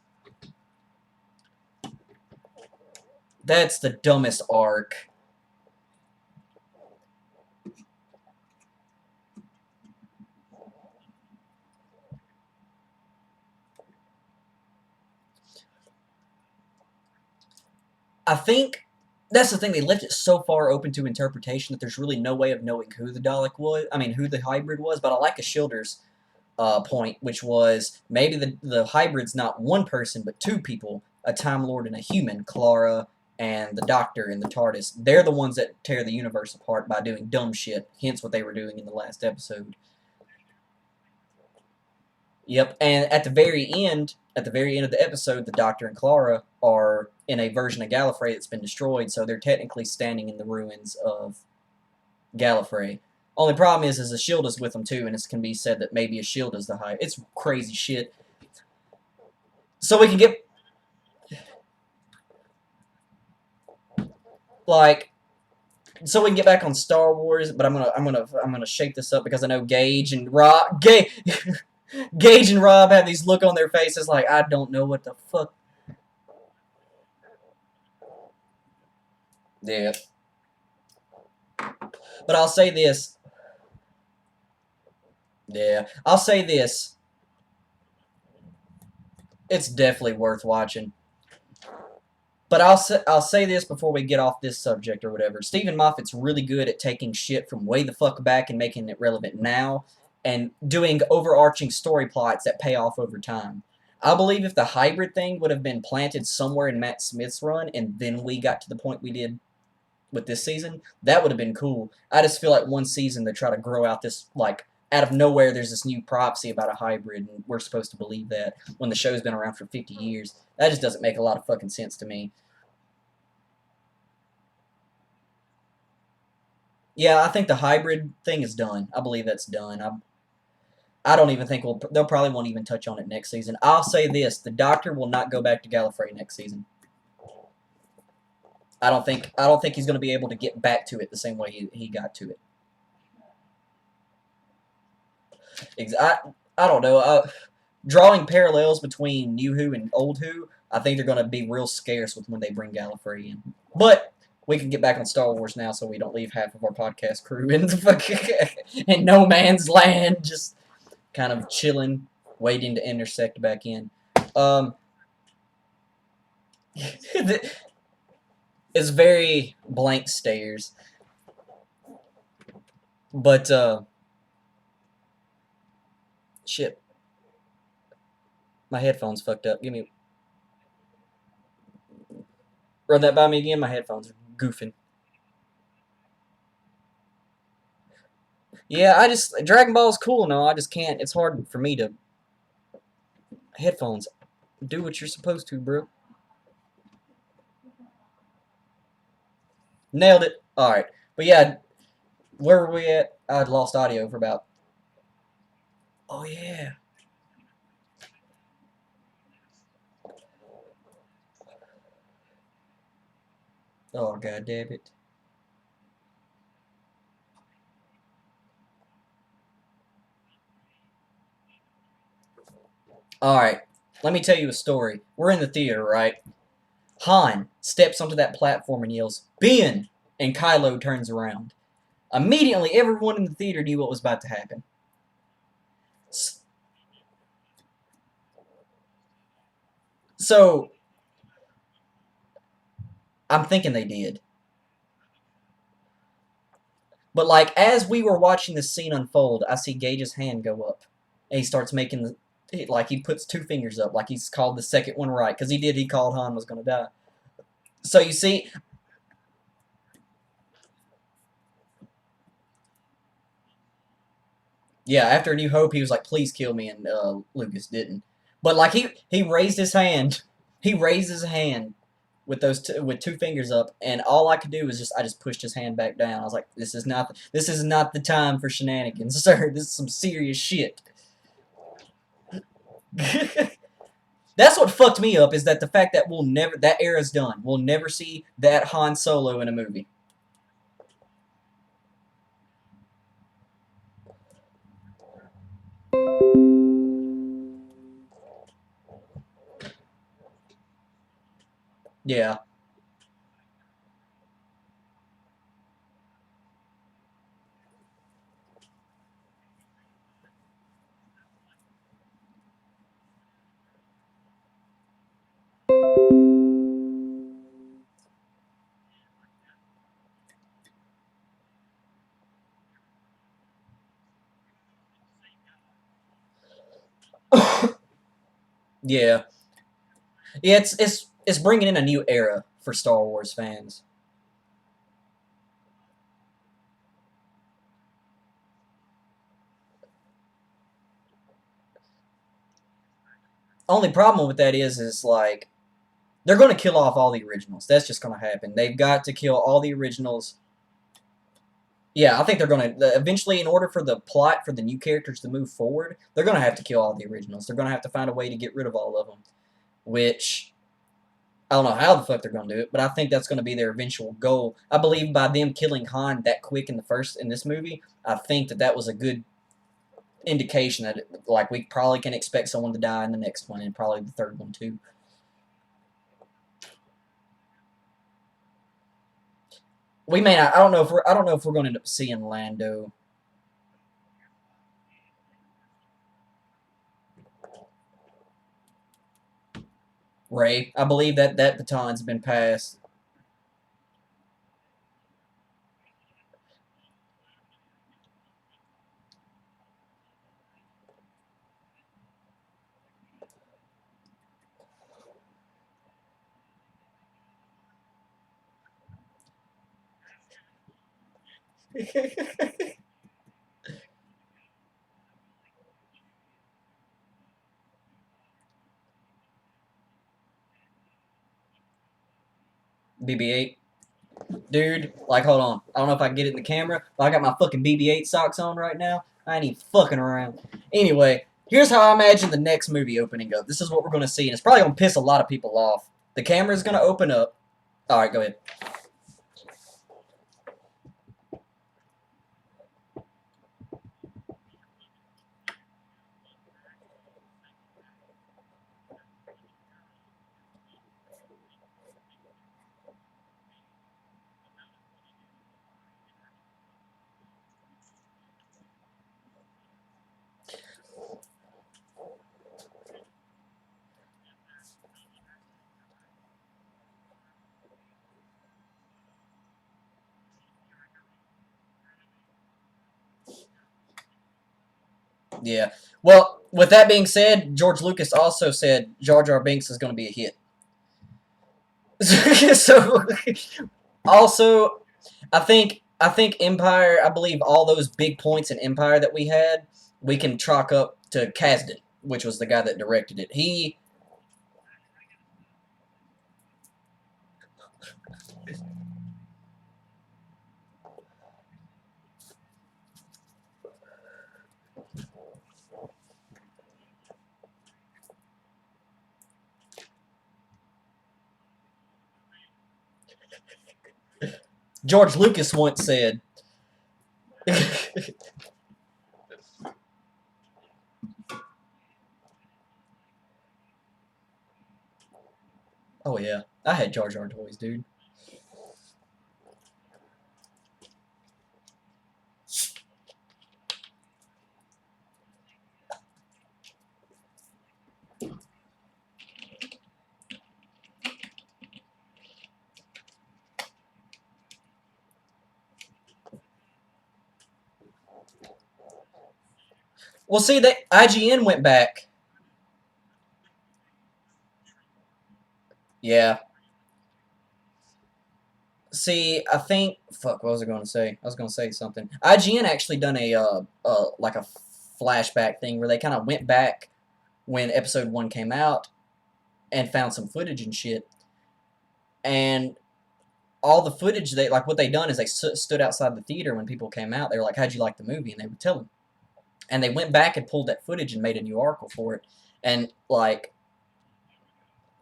That's the dumbest arc. I think that's the thing. They left it so far open to interpretation that there's really no way of knowing who the Dalek was. I mean, who the hybrid was. But I like a Shielders point, which was maybe the hybrid's not one person but two people, a Time Lord and a human, Clara and the Doctor in the TARDIS. They're the ones that tear the universe apart by doing dumb shit. Hence what they were doing in the last episode. Yep, and at the very end of the episode, the Doctor and Clara are in a version of Gallifrey that's been destroyed, so they're technically standing in the ruins of Gallifrey. Only problem is the shield is with them too, and it can be said that maybe a shield is the high. It's crazy shit. So we can get like, so we can get back on Star Wars, but I'm gonna shake this up because I know Gage and Rob, Gage and Rob have these look on their faces like I don't know what the fuck. Yeah. But I'll say this. Yeah, I'll say this. It's definitely worth watching. But I'll say this before we get off this subject or whatever. Stephen Moffat's really good at taking shit from way the fuck back and making it relevant now, and doing overarching story plots that pay off over time. I believe if the hybrid thing would have been planted somewhere in Matt Smith's run, and then we got to the point we did with this season, that would have been cool. I just feel like one season they try to grow out this, like, out of nowhere there's this new prophecy about a hybrid, and we're supposed to believe that when the show's been around for 50 years. That just doesn't make a lot of fucking sense to me. Yeah, I think the hybrid thing is done. I believe that's done. I don't even think they'll probably won't even touch on it next season. I'll say this: the Doctor will not go back to Gallifrey next season. I don't think he's going to be able to get back to it the same way he got to it. I don't know. Drawing parallels between New Who and Old Who, I think they're going to be real scarce with when they bring Gallifrey in. But we can get back on Star Wars now, so we don't leave half of our podcast crew in the fucking in no man's land, just kind of chilling, waiting to intersect back in. It's very blank stares, but shit, my headphones fucked up. Run that by me again. My headphones are goofing. Yeah, Dragon Ball's cool. No, I just can't. It's hard for me to headphones. Do what you're supposed to, bro. Nailed it. All right, but yeah, where were we at? I'd lost audio for about. Oh yeah. Oh god damn it. All right, let me tell you a story. We're in the theater, right? Han steps onto that platform and yells, "Ben!" And Kylo turns around. Immediately, everyone in the theater knew what was about to happen. So, I'm thinking they did. But, like, as we were watching this scene unfold, I see Gage's hand go up. And he starts making like, he puts two fingers up, like he's called the second one right. Because he called Han was going to die. So, you see, yeah, after A New Hope, he was like, "Please kill me," and Lucas didn't. But like he raised his hand, he raised his hand with with two fingers up, and all I could do was I just pushed his hand back down. I was like, this is not the time for shenanigans, sir. This is some serious shit." That's what fucked me up, is that the fact that that era's done. We'll never see that Han Solo in a movie. Yeah. Yeah. Yeah, it's bringing in a new era for Star Wars fans. Only problem with that is like They're going to kill off all the originals. That's just going to happen. They've got to kill all the originals. Yeah, I think they're going to eventually, in order for the plot for the new characters to move forward, they're going to have to kill all the originals. They're going to have to find a way to get rid of all of them, which I don't know how the fuck they're going to do it, but I think that's going to be their eventual goal. I believe by them killing Han that quick in this movie, I think that was a good indication that like we probably can expect someone to die in the next one and probably the third one too. We may not. I don't know if we're going to end up seeing Lando. Ray, I believe that baton's been passed. BB-8. Dude, like, hold on. I don't know if I can get it in the camera, but I got my fucking BB-8 socks on right now. I ain't even fucking around. Anyway, here's how I imagine the next movie opening up. This is what we're going to see, and it's probably going to piss a lot of people off. The camera's going to open up. Alright, go ahead. Yeah. Well, with that being said, George Lucas also said Jar Jar Binks is going to be a hit. So, also, I think Empire. I believe all those big points in Empire that we had, we can chalk up to Kasdan, which was the guy that directed it. George Lucas once said. Oh yeah, I had Jar Jar toys, dude. Well, see, that IGN went back. Yeah. See, I think fuck. What was I going to say? I was going to say something. IGN actually done like a flashback thing where they kind of went back when Episode 1 came out and found some footage and shit. And all the footage they like what they done is they stood outside the theater when people came out. They were like, "How'd you like the movie?" And they would tell them. And they went back and pulled that footage and made a new article for it. And like,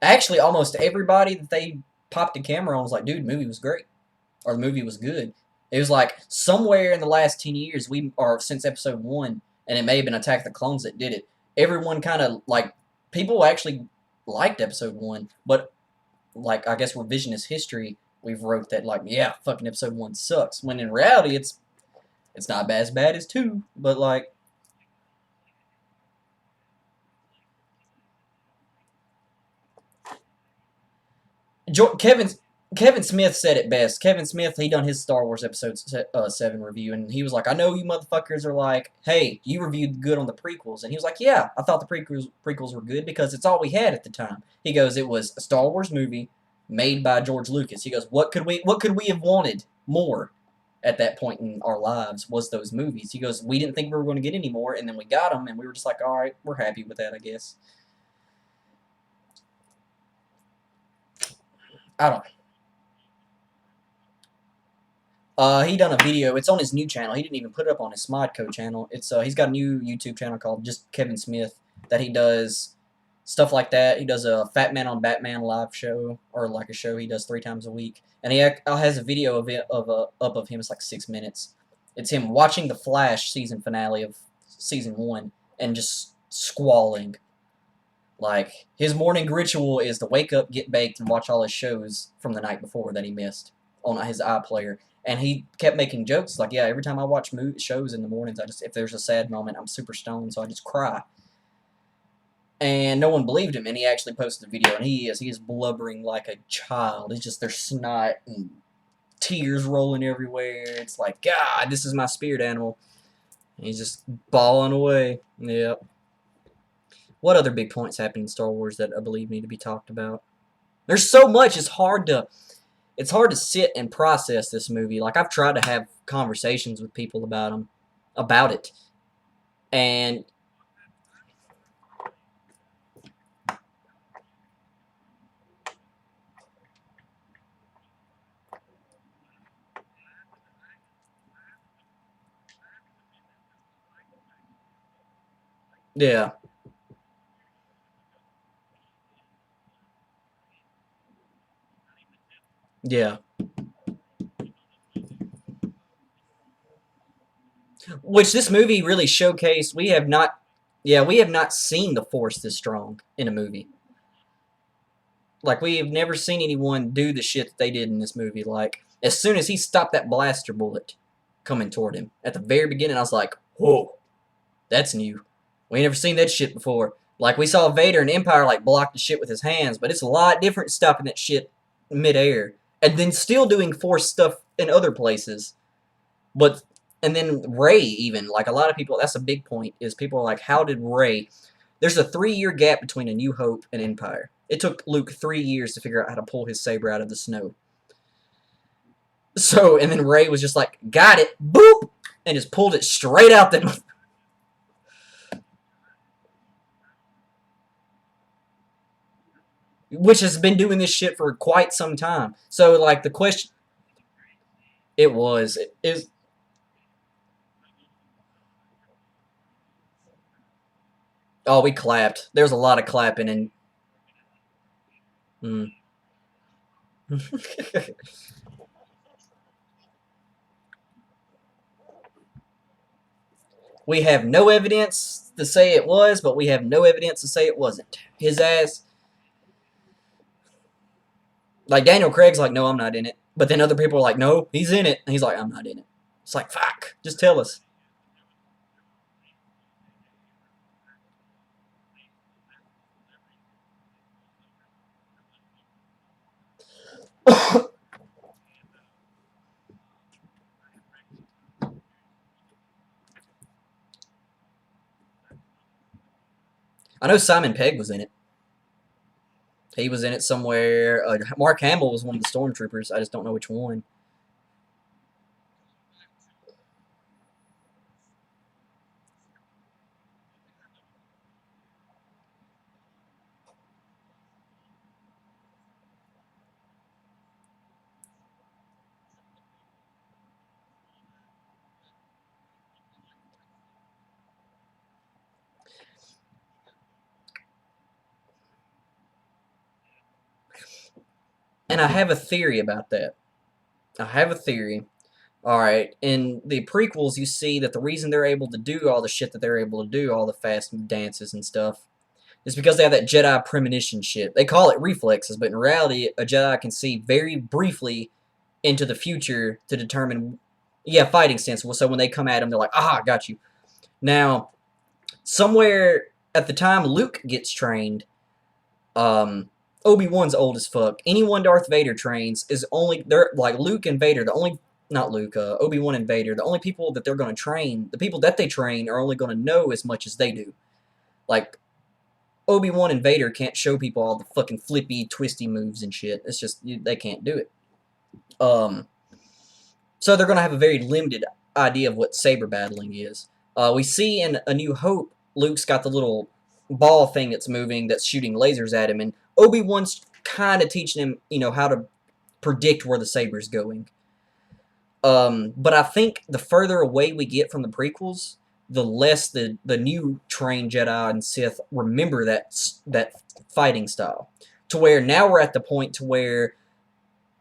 actually, almost everybody that they popped the camera on was like, "Dude, the movie was great," or "The movie was good." It was like somewhere in the last 10 years, or since Episode 1, and it may have been Attack of the Clones that did it. Everyone kind of like people actually liked Episode 1, but like I guess revisionist history, we've wrote that like, yeah, fucking Episode 1 sucks. When in reality, it's not as bad as 2, but like Kevin Kevin Smith said it best. Kevin Smith, he done his Star Wars Episode 7 review, and he was like, "I know you motherfuckers are like, hey, you reviewed good on the prequels," and he was like, "Yeah, I thought the prequels were good because it's all we had at the time." He goes, "It was a Star Wars movie made by George Lucas." He goes, what could we have wanted more at that point in our lives was those movies." He goes, "We didn't think we were going to get any more, and then we got them, and we were just like, all right, we're happy with that, I guess." I don't. He done a video. It's on his new channel. He didn't even put it up on his Smodco channel. It's he's got a new YouTube channel called just Kevin Smith that he does stuff like that. He does a Fat Man on Batman live show or like a show he does 3 times a week, and he has a video of it up of him. It's like 6 minutes. It's him watching the Flash season finale of season 1 and just squalling. Like his morning ritual is to wake up, get baked, and watch all his shows from the night before that he missed on his iPlayer. And he kept making jokes like, yeah, every time I watch shows in the mornings, if there's a sad moment, I'm super stoned, so I just cry. And no one believed him, and he actually posted a video, and he is blubbering like a child. It's just there's snot and tears rolling everywhere. It's like, God, this is my spirit animal. And he's just bawling away. Yep. What other big points happened in Star Wars that I believe need to be talked about? There's so much. It's hard to sit and process this movie. Like I've tried to have conversations with people about it, and yeah, yeah. Which this movie really showcased. We have not seen the Force this strong in a movie. Like we have never seen anyone do the shit that they did in this movie. Like as soon as he stopped that blaster bullet coming toward him at the very beginning, I was like, whoa, that's new. We ain't never seen that shit before. Like we saw Vader in Empire like block the shit with his hands, but it's a lot different stopping that shit midair and then still doing Force stuff in other places. But and then Rey even like a lot of people. That's a big point. Is people are like, how did Rey? There's a 3-year gap between A New Hope and Empire. It took Luke 3 years to figure out how to pull his saber out of the snow. So and then Rey was just like, got it, boop, and just pulled it straight out the. Which has been doing this shit for quite some time. So like the question, it was it is. Oh, we clapped. There's a lot of clapping and. Mm. We have no evidence to say it was, but we have no evidence to say it wasn't. His ass, like Daniel Craig's like, no, I'm not in it. But then other people are like, no, he's in it. And he's like, I'm not in it. It's like, fuck, just tell us. I know Simon Pegg was in it. He was in it somewhere. Mark Hamill was one of the stormtroopers. I just don't know which one. And I have a theory about that. I have a theory. All right, in the prequels, you see that the reason they're able to do all the shit that they're able to do, all the fast dances and stuff, is because they have that Jedi premonition shit. They call it reflexes, but in reality, a Jedi can see very briefly into the future to determine, yeah, fighting stance. So when they come at him, they're like, ah, got you. Now, somewhere at the time Luke gets trained, Obi-Wan's old as fuck. Anyone Darth Vader trains is only they're like Luke and Vader. The only not Luke, Obi-Wan and Vader. The only people that they're going to train, the people that they train, are only going to know as much as they do. Like Obi-Wan and Vader can't show people all the fucking flippy, twisty moves and shit. It's just they can't do it. Um, so they're going to have a very limited idea of what saber battling is. We see in A New Hope, Luke's got the little ball thing that's moving, that's shooting lasers at him, and Obi-Wan's kind of teaching him, how to predict where the saber's going. But I think the further away we get from the prequels, the less the new trained Jedi and Sith remember that fighting style. To where now we're at the point to where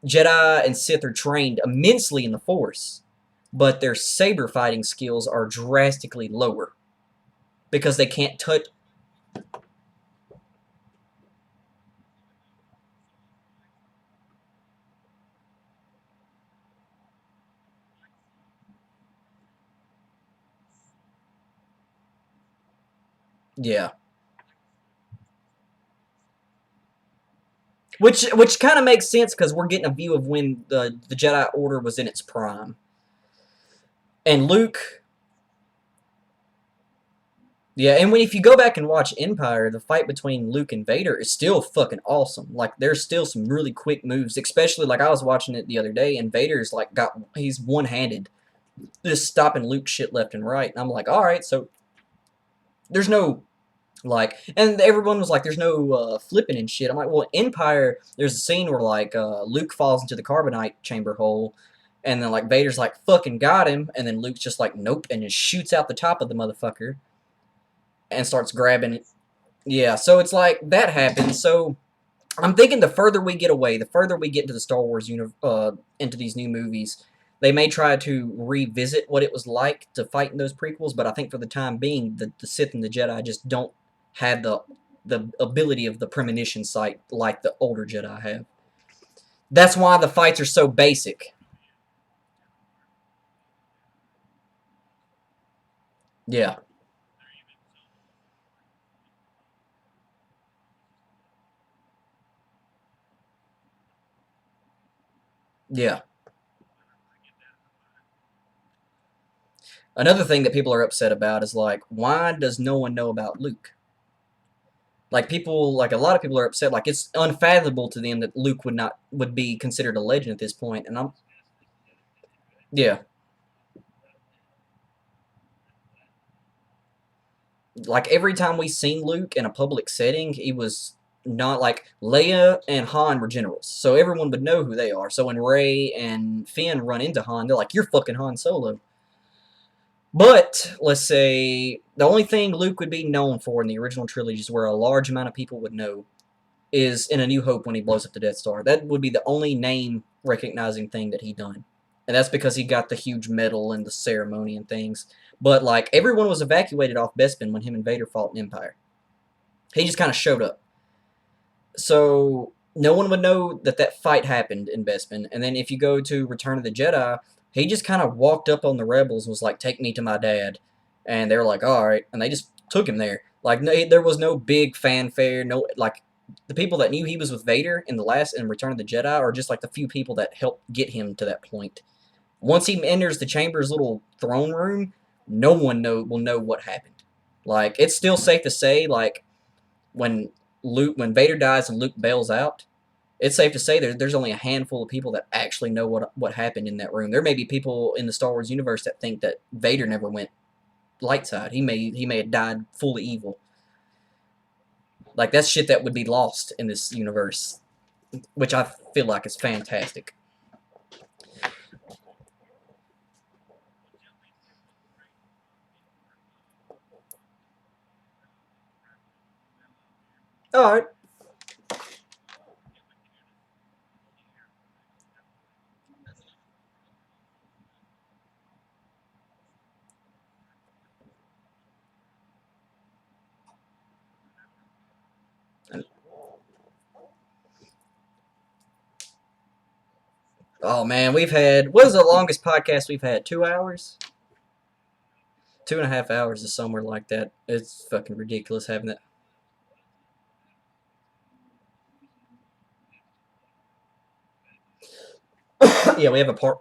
Jedi and Sith are trained immensely in the Force, but their saber fighting skills are drastically lower because they can't touch. Yeah, which kind of makes sense because we're getting a view of when the Jedi Order was in its prime, and Luke. Yeah, and if you go back and watch Empire, the fight between Luke and Vader is still fucking awesome. Like, there's still some really quick moves, especially like I was watching it the other day, and Vader's like he's one handed, just stopping Luke shit left and right. And I'm like, all right, so there's no like, and everyone was like, there's no flipping and shit. I'm like, well, Empire, there's a scene where like Luke falls into the carbonite chamber hole, and then like Vader's like fucking got him, and then Luke's just like nope, and just shoots out the top of the motherfucker and starts grabbing. Yeah, so it's like that happens. So I'm thinking the further we get away, the further we get into the Star Wars into these new movies, they may try to revisit what it was like to fight in those prequels. But I think for the time being, the Sith and the Jedi just don't have the ability of the premonition sight like the older Jedi have. That's why the fights are so basic. Yeah, yeah. Another thing that people are upset about is like, why does no one know about Luke? Like people, like a lot of people are upset. Like it's unfathomable to them that Luke would be considered a legend at this point. And I'm, yeah, like every time we seen Luke in a public setting, he was not like Leia and Han were generals, so everyone would know who they are. So when Rey and Finn run into Han, they're like, "You're fucking Han Solo." But let's say the only thing Luke would be known for in the original trilogies, where a large amount of people would know, is in A New Hope when he blows up the Death Star. That would be the only name recognizing thing that he done. And that's because he got the huge medal and the ceremony and things. But like everyone was evacuated off Bespin when him and Vader fought in Empire. He just kind of showed up. So no one would know that fight happened in Bespin. And then if you go to Return of the Jedi, he just kind of walked up on the rebels and was like, "Take me to my dad," and they were like, "All right," and they just took him there. Like no, there was no big fanfare, no like the people that knew he was with Vader in the last in Return of the Jedi are just like the few people that helped get him to that point. Once he enters the Chamber's little throne room, no one will know what happened. Like it's still safe to say, like when when Vader dies and Luke bails out, it's safe to say there's only a handful of people that actually know what happened in that room. There may be people in the Star Wars universe that think that Vader never went light side. He may have died fully evil. Like that's shit that would be lost in this universe, which I feel like is fantastic. All right. Oh man, we've had what is the longest podcast we've had? 2 hours, 2.5 hours is somewhere like that. It's fucking ridiculous having that. Yeah, we have a part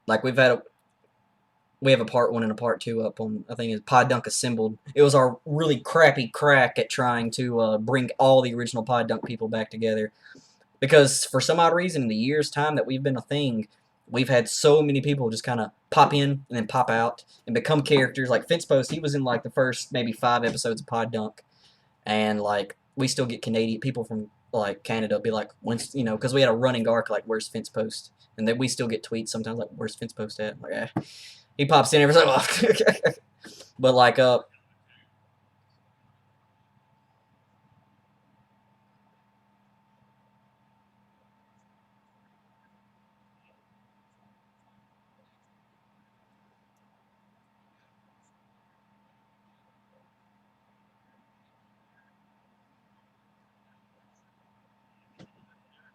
like we have a part one and a part two up on I think it's PODdunk Assembled. It was our really crappy crack at trying to bring all the original PODdunk people back together because for some odd reason in the years time that we've been a thing, we've had so many people just kind of pop in and then pop out and become characters. Like Fence Post, he was in like the first maybe 5 episodes of PODdunk, and like we still get Canadian people from like Canada be like, when's because we had a running arc like, where's fence post, and then we still get tweets sometimes like, where's fence post at? I'm like, he pops in every so often. But like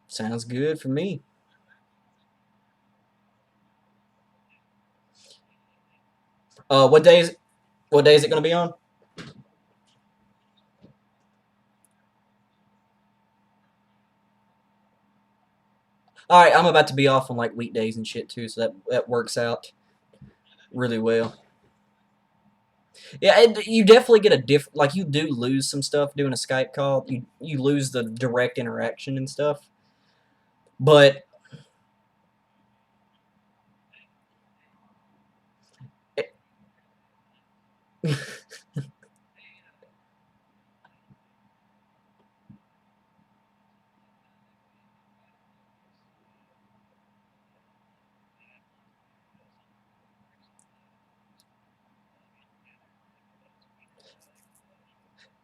sounds good for me. What day is it gonna be on? All right, I'm about to be off on like weekdays and shit too, so that works out really well. Yeah, and you definitely get a like you do lose some stuff doing a Skype call. You lose the direct interaction and stuff, but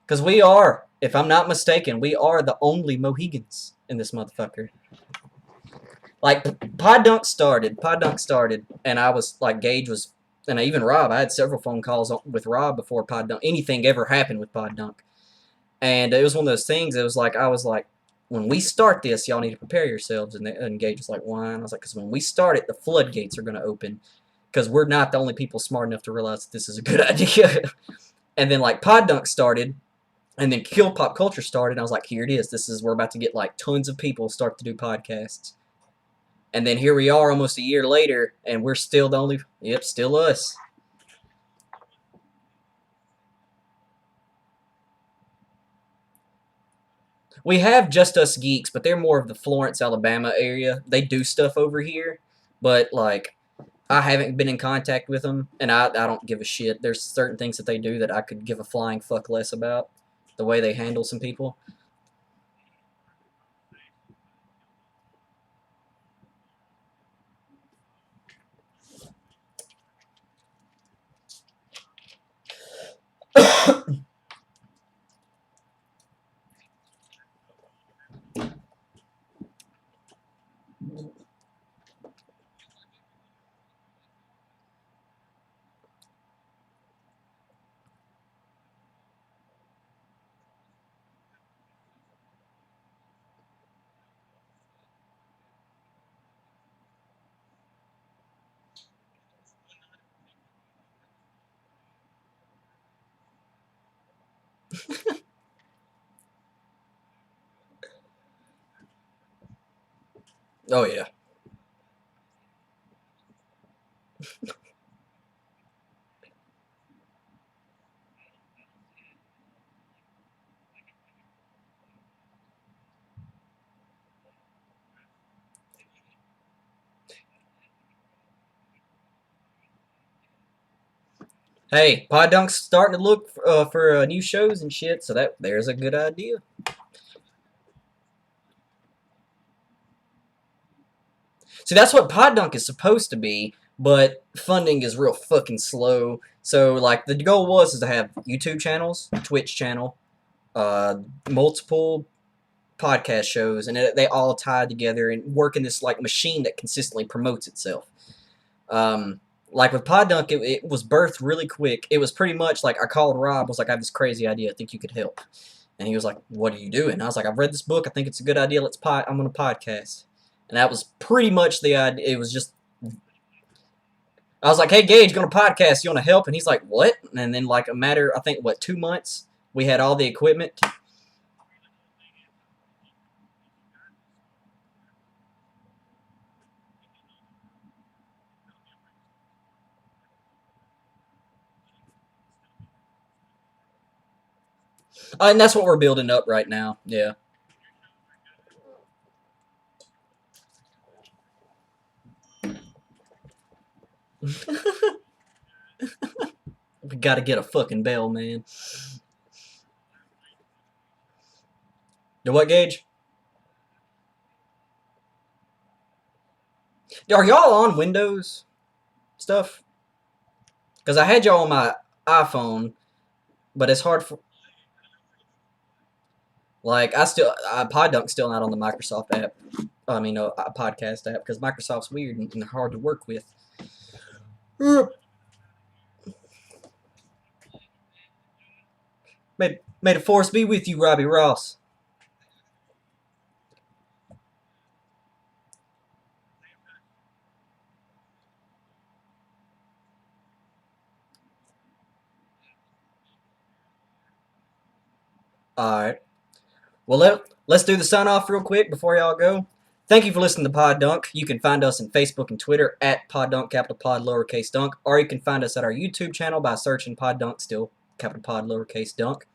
because we are, if I'm not mistaken, we are the only Mohegans in this motherfucker. Like PODdunk started, and I was like, Gage was, and even Rob. I had several phone calls with Rob before PODdunk anything ever happened with PODdunk, and it was one of those things. It was like I was like, when we start this, y'all need to prepare yourselves. And Gage was like, why? And I was like, because when we start it, the floodgates are going to open, because we're not the only people smart enough to realize that this is a good idea. And then like PODdunk started, and then Kill Pop Culture started. And I was like, here it is. We're about to get like tons of people start to do podcasts. And then here we are almost a year later, and we're still the only. Yep, still us. We have Just Us Geeks, but they're more of the Florence, Alabama area. They do stuff over here, but like I haven't been in contact with them, and I don't give a shit. There's certain things that they do that I could give a flying fuck less about. The way they handle some people. Oh yeah. Hey, PodDunk's starting to look for new shows and shit, so there's a good idea. See, that's what PodDunk is supposed to be, but funding is real fucking slow. So, like, the goal was to have YouTube channels, Twitch channel, uh, multiple podcast shows, and they all tied together and work in this like machine that consistently promotes itself. Um, like with PodDunk, it was birthed really quick. It was pretty much like I called Rob, was like, I have this crazy idea. I think you could help. And he was like, what are you doing? And I was like, I've read this book. I think it's a good idea. I'm going to podcast. And that was pretty much the idea. It was just, I was like, hey, Gage, going to podcast. You want to help? And he's like, what? And then like a matter, I think, 2 months, we had all the equipment. And that's what we're building up right now. Yeah. We got to get a fucking bell, man. Do what, Gage? Are y'all on Windows stuff? Because I had y'all on my iPhone, but it's hard for. Like, PodDunk's still not on the Microsoft app. I mean, a podcast app, because Microsoft's weird and hard to work with. May the force be with you, Robbie Ross. All right. Well, let's do the sign off real quick before y'all go. Thank you for listening to PodDunk. You can find us on Facebook and Twitter at PodDunk, capital Pod, lowercase dunk, or you can find us at our YouTube channel by searching PodDunk, still capital Pod, lowercase dunk.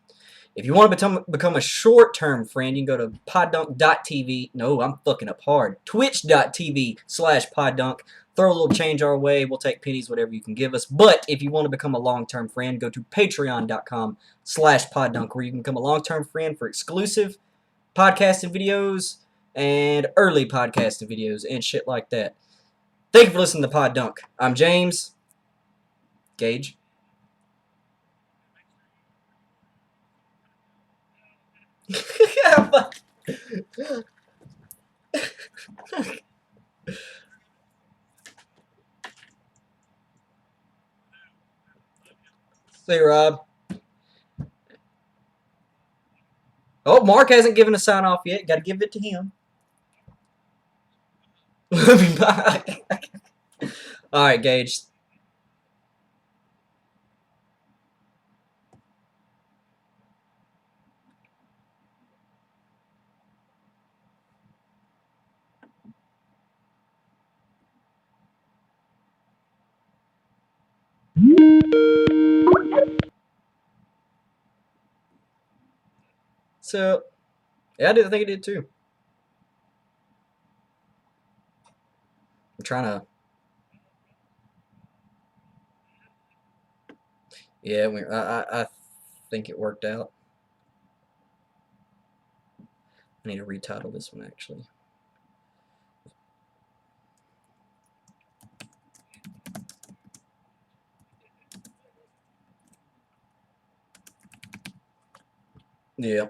If you want to become a short-term friend, you can go to poddunk.tv. No, I'm fucking up hard. Twitch.tv/poddunk. Throw a little change our way. We'll take pennies, whatever you can give us. But if you want to become a long-term friend, go to patreon.com/poddunk, where you can become a long-term friend for exclusive podcasting videos and early podcasting videos and shit like that. Thank you for listening to PodDunk. I'm James. Gage. See you, Rob. Oh, Mark hasn't given a sign off yet. Got to give it to him. All right, Gage. So, yeah, I think it did too. I'm trying to. Yeah, I think it worked out. I need to retitle this one actually. Yeah.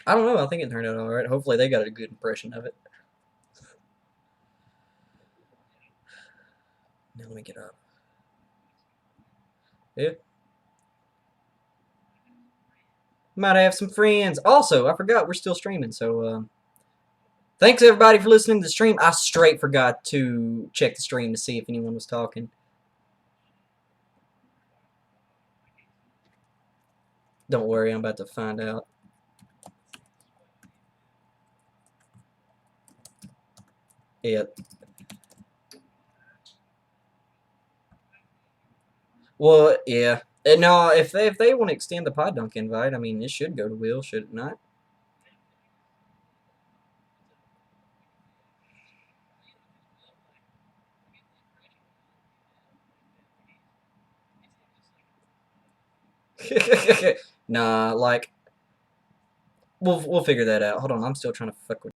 I don't know. I think it turned out all right. Hopefully, they got a good impression of it. Now let me get up. Yeah. Might have some friends. Also, I forgot we're still streaming. So, thanks everybody for listening to the stream. I straight forgot to check the stream to see if anyone was talking. Don't worry, I'm about to find out. Yeah. Well, yeah. And no, if they want to extend the PodDunk invite, I mean, it should go to Will, should it not? Nah, like we'll figure that out. Hold on, I'm still trying to fuck with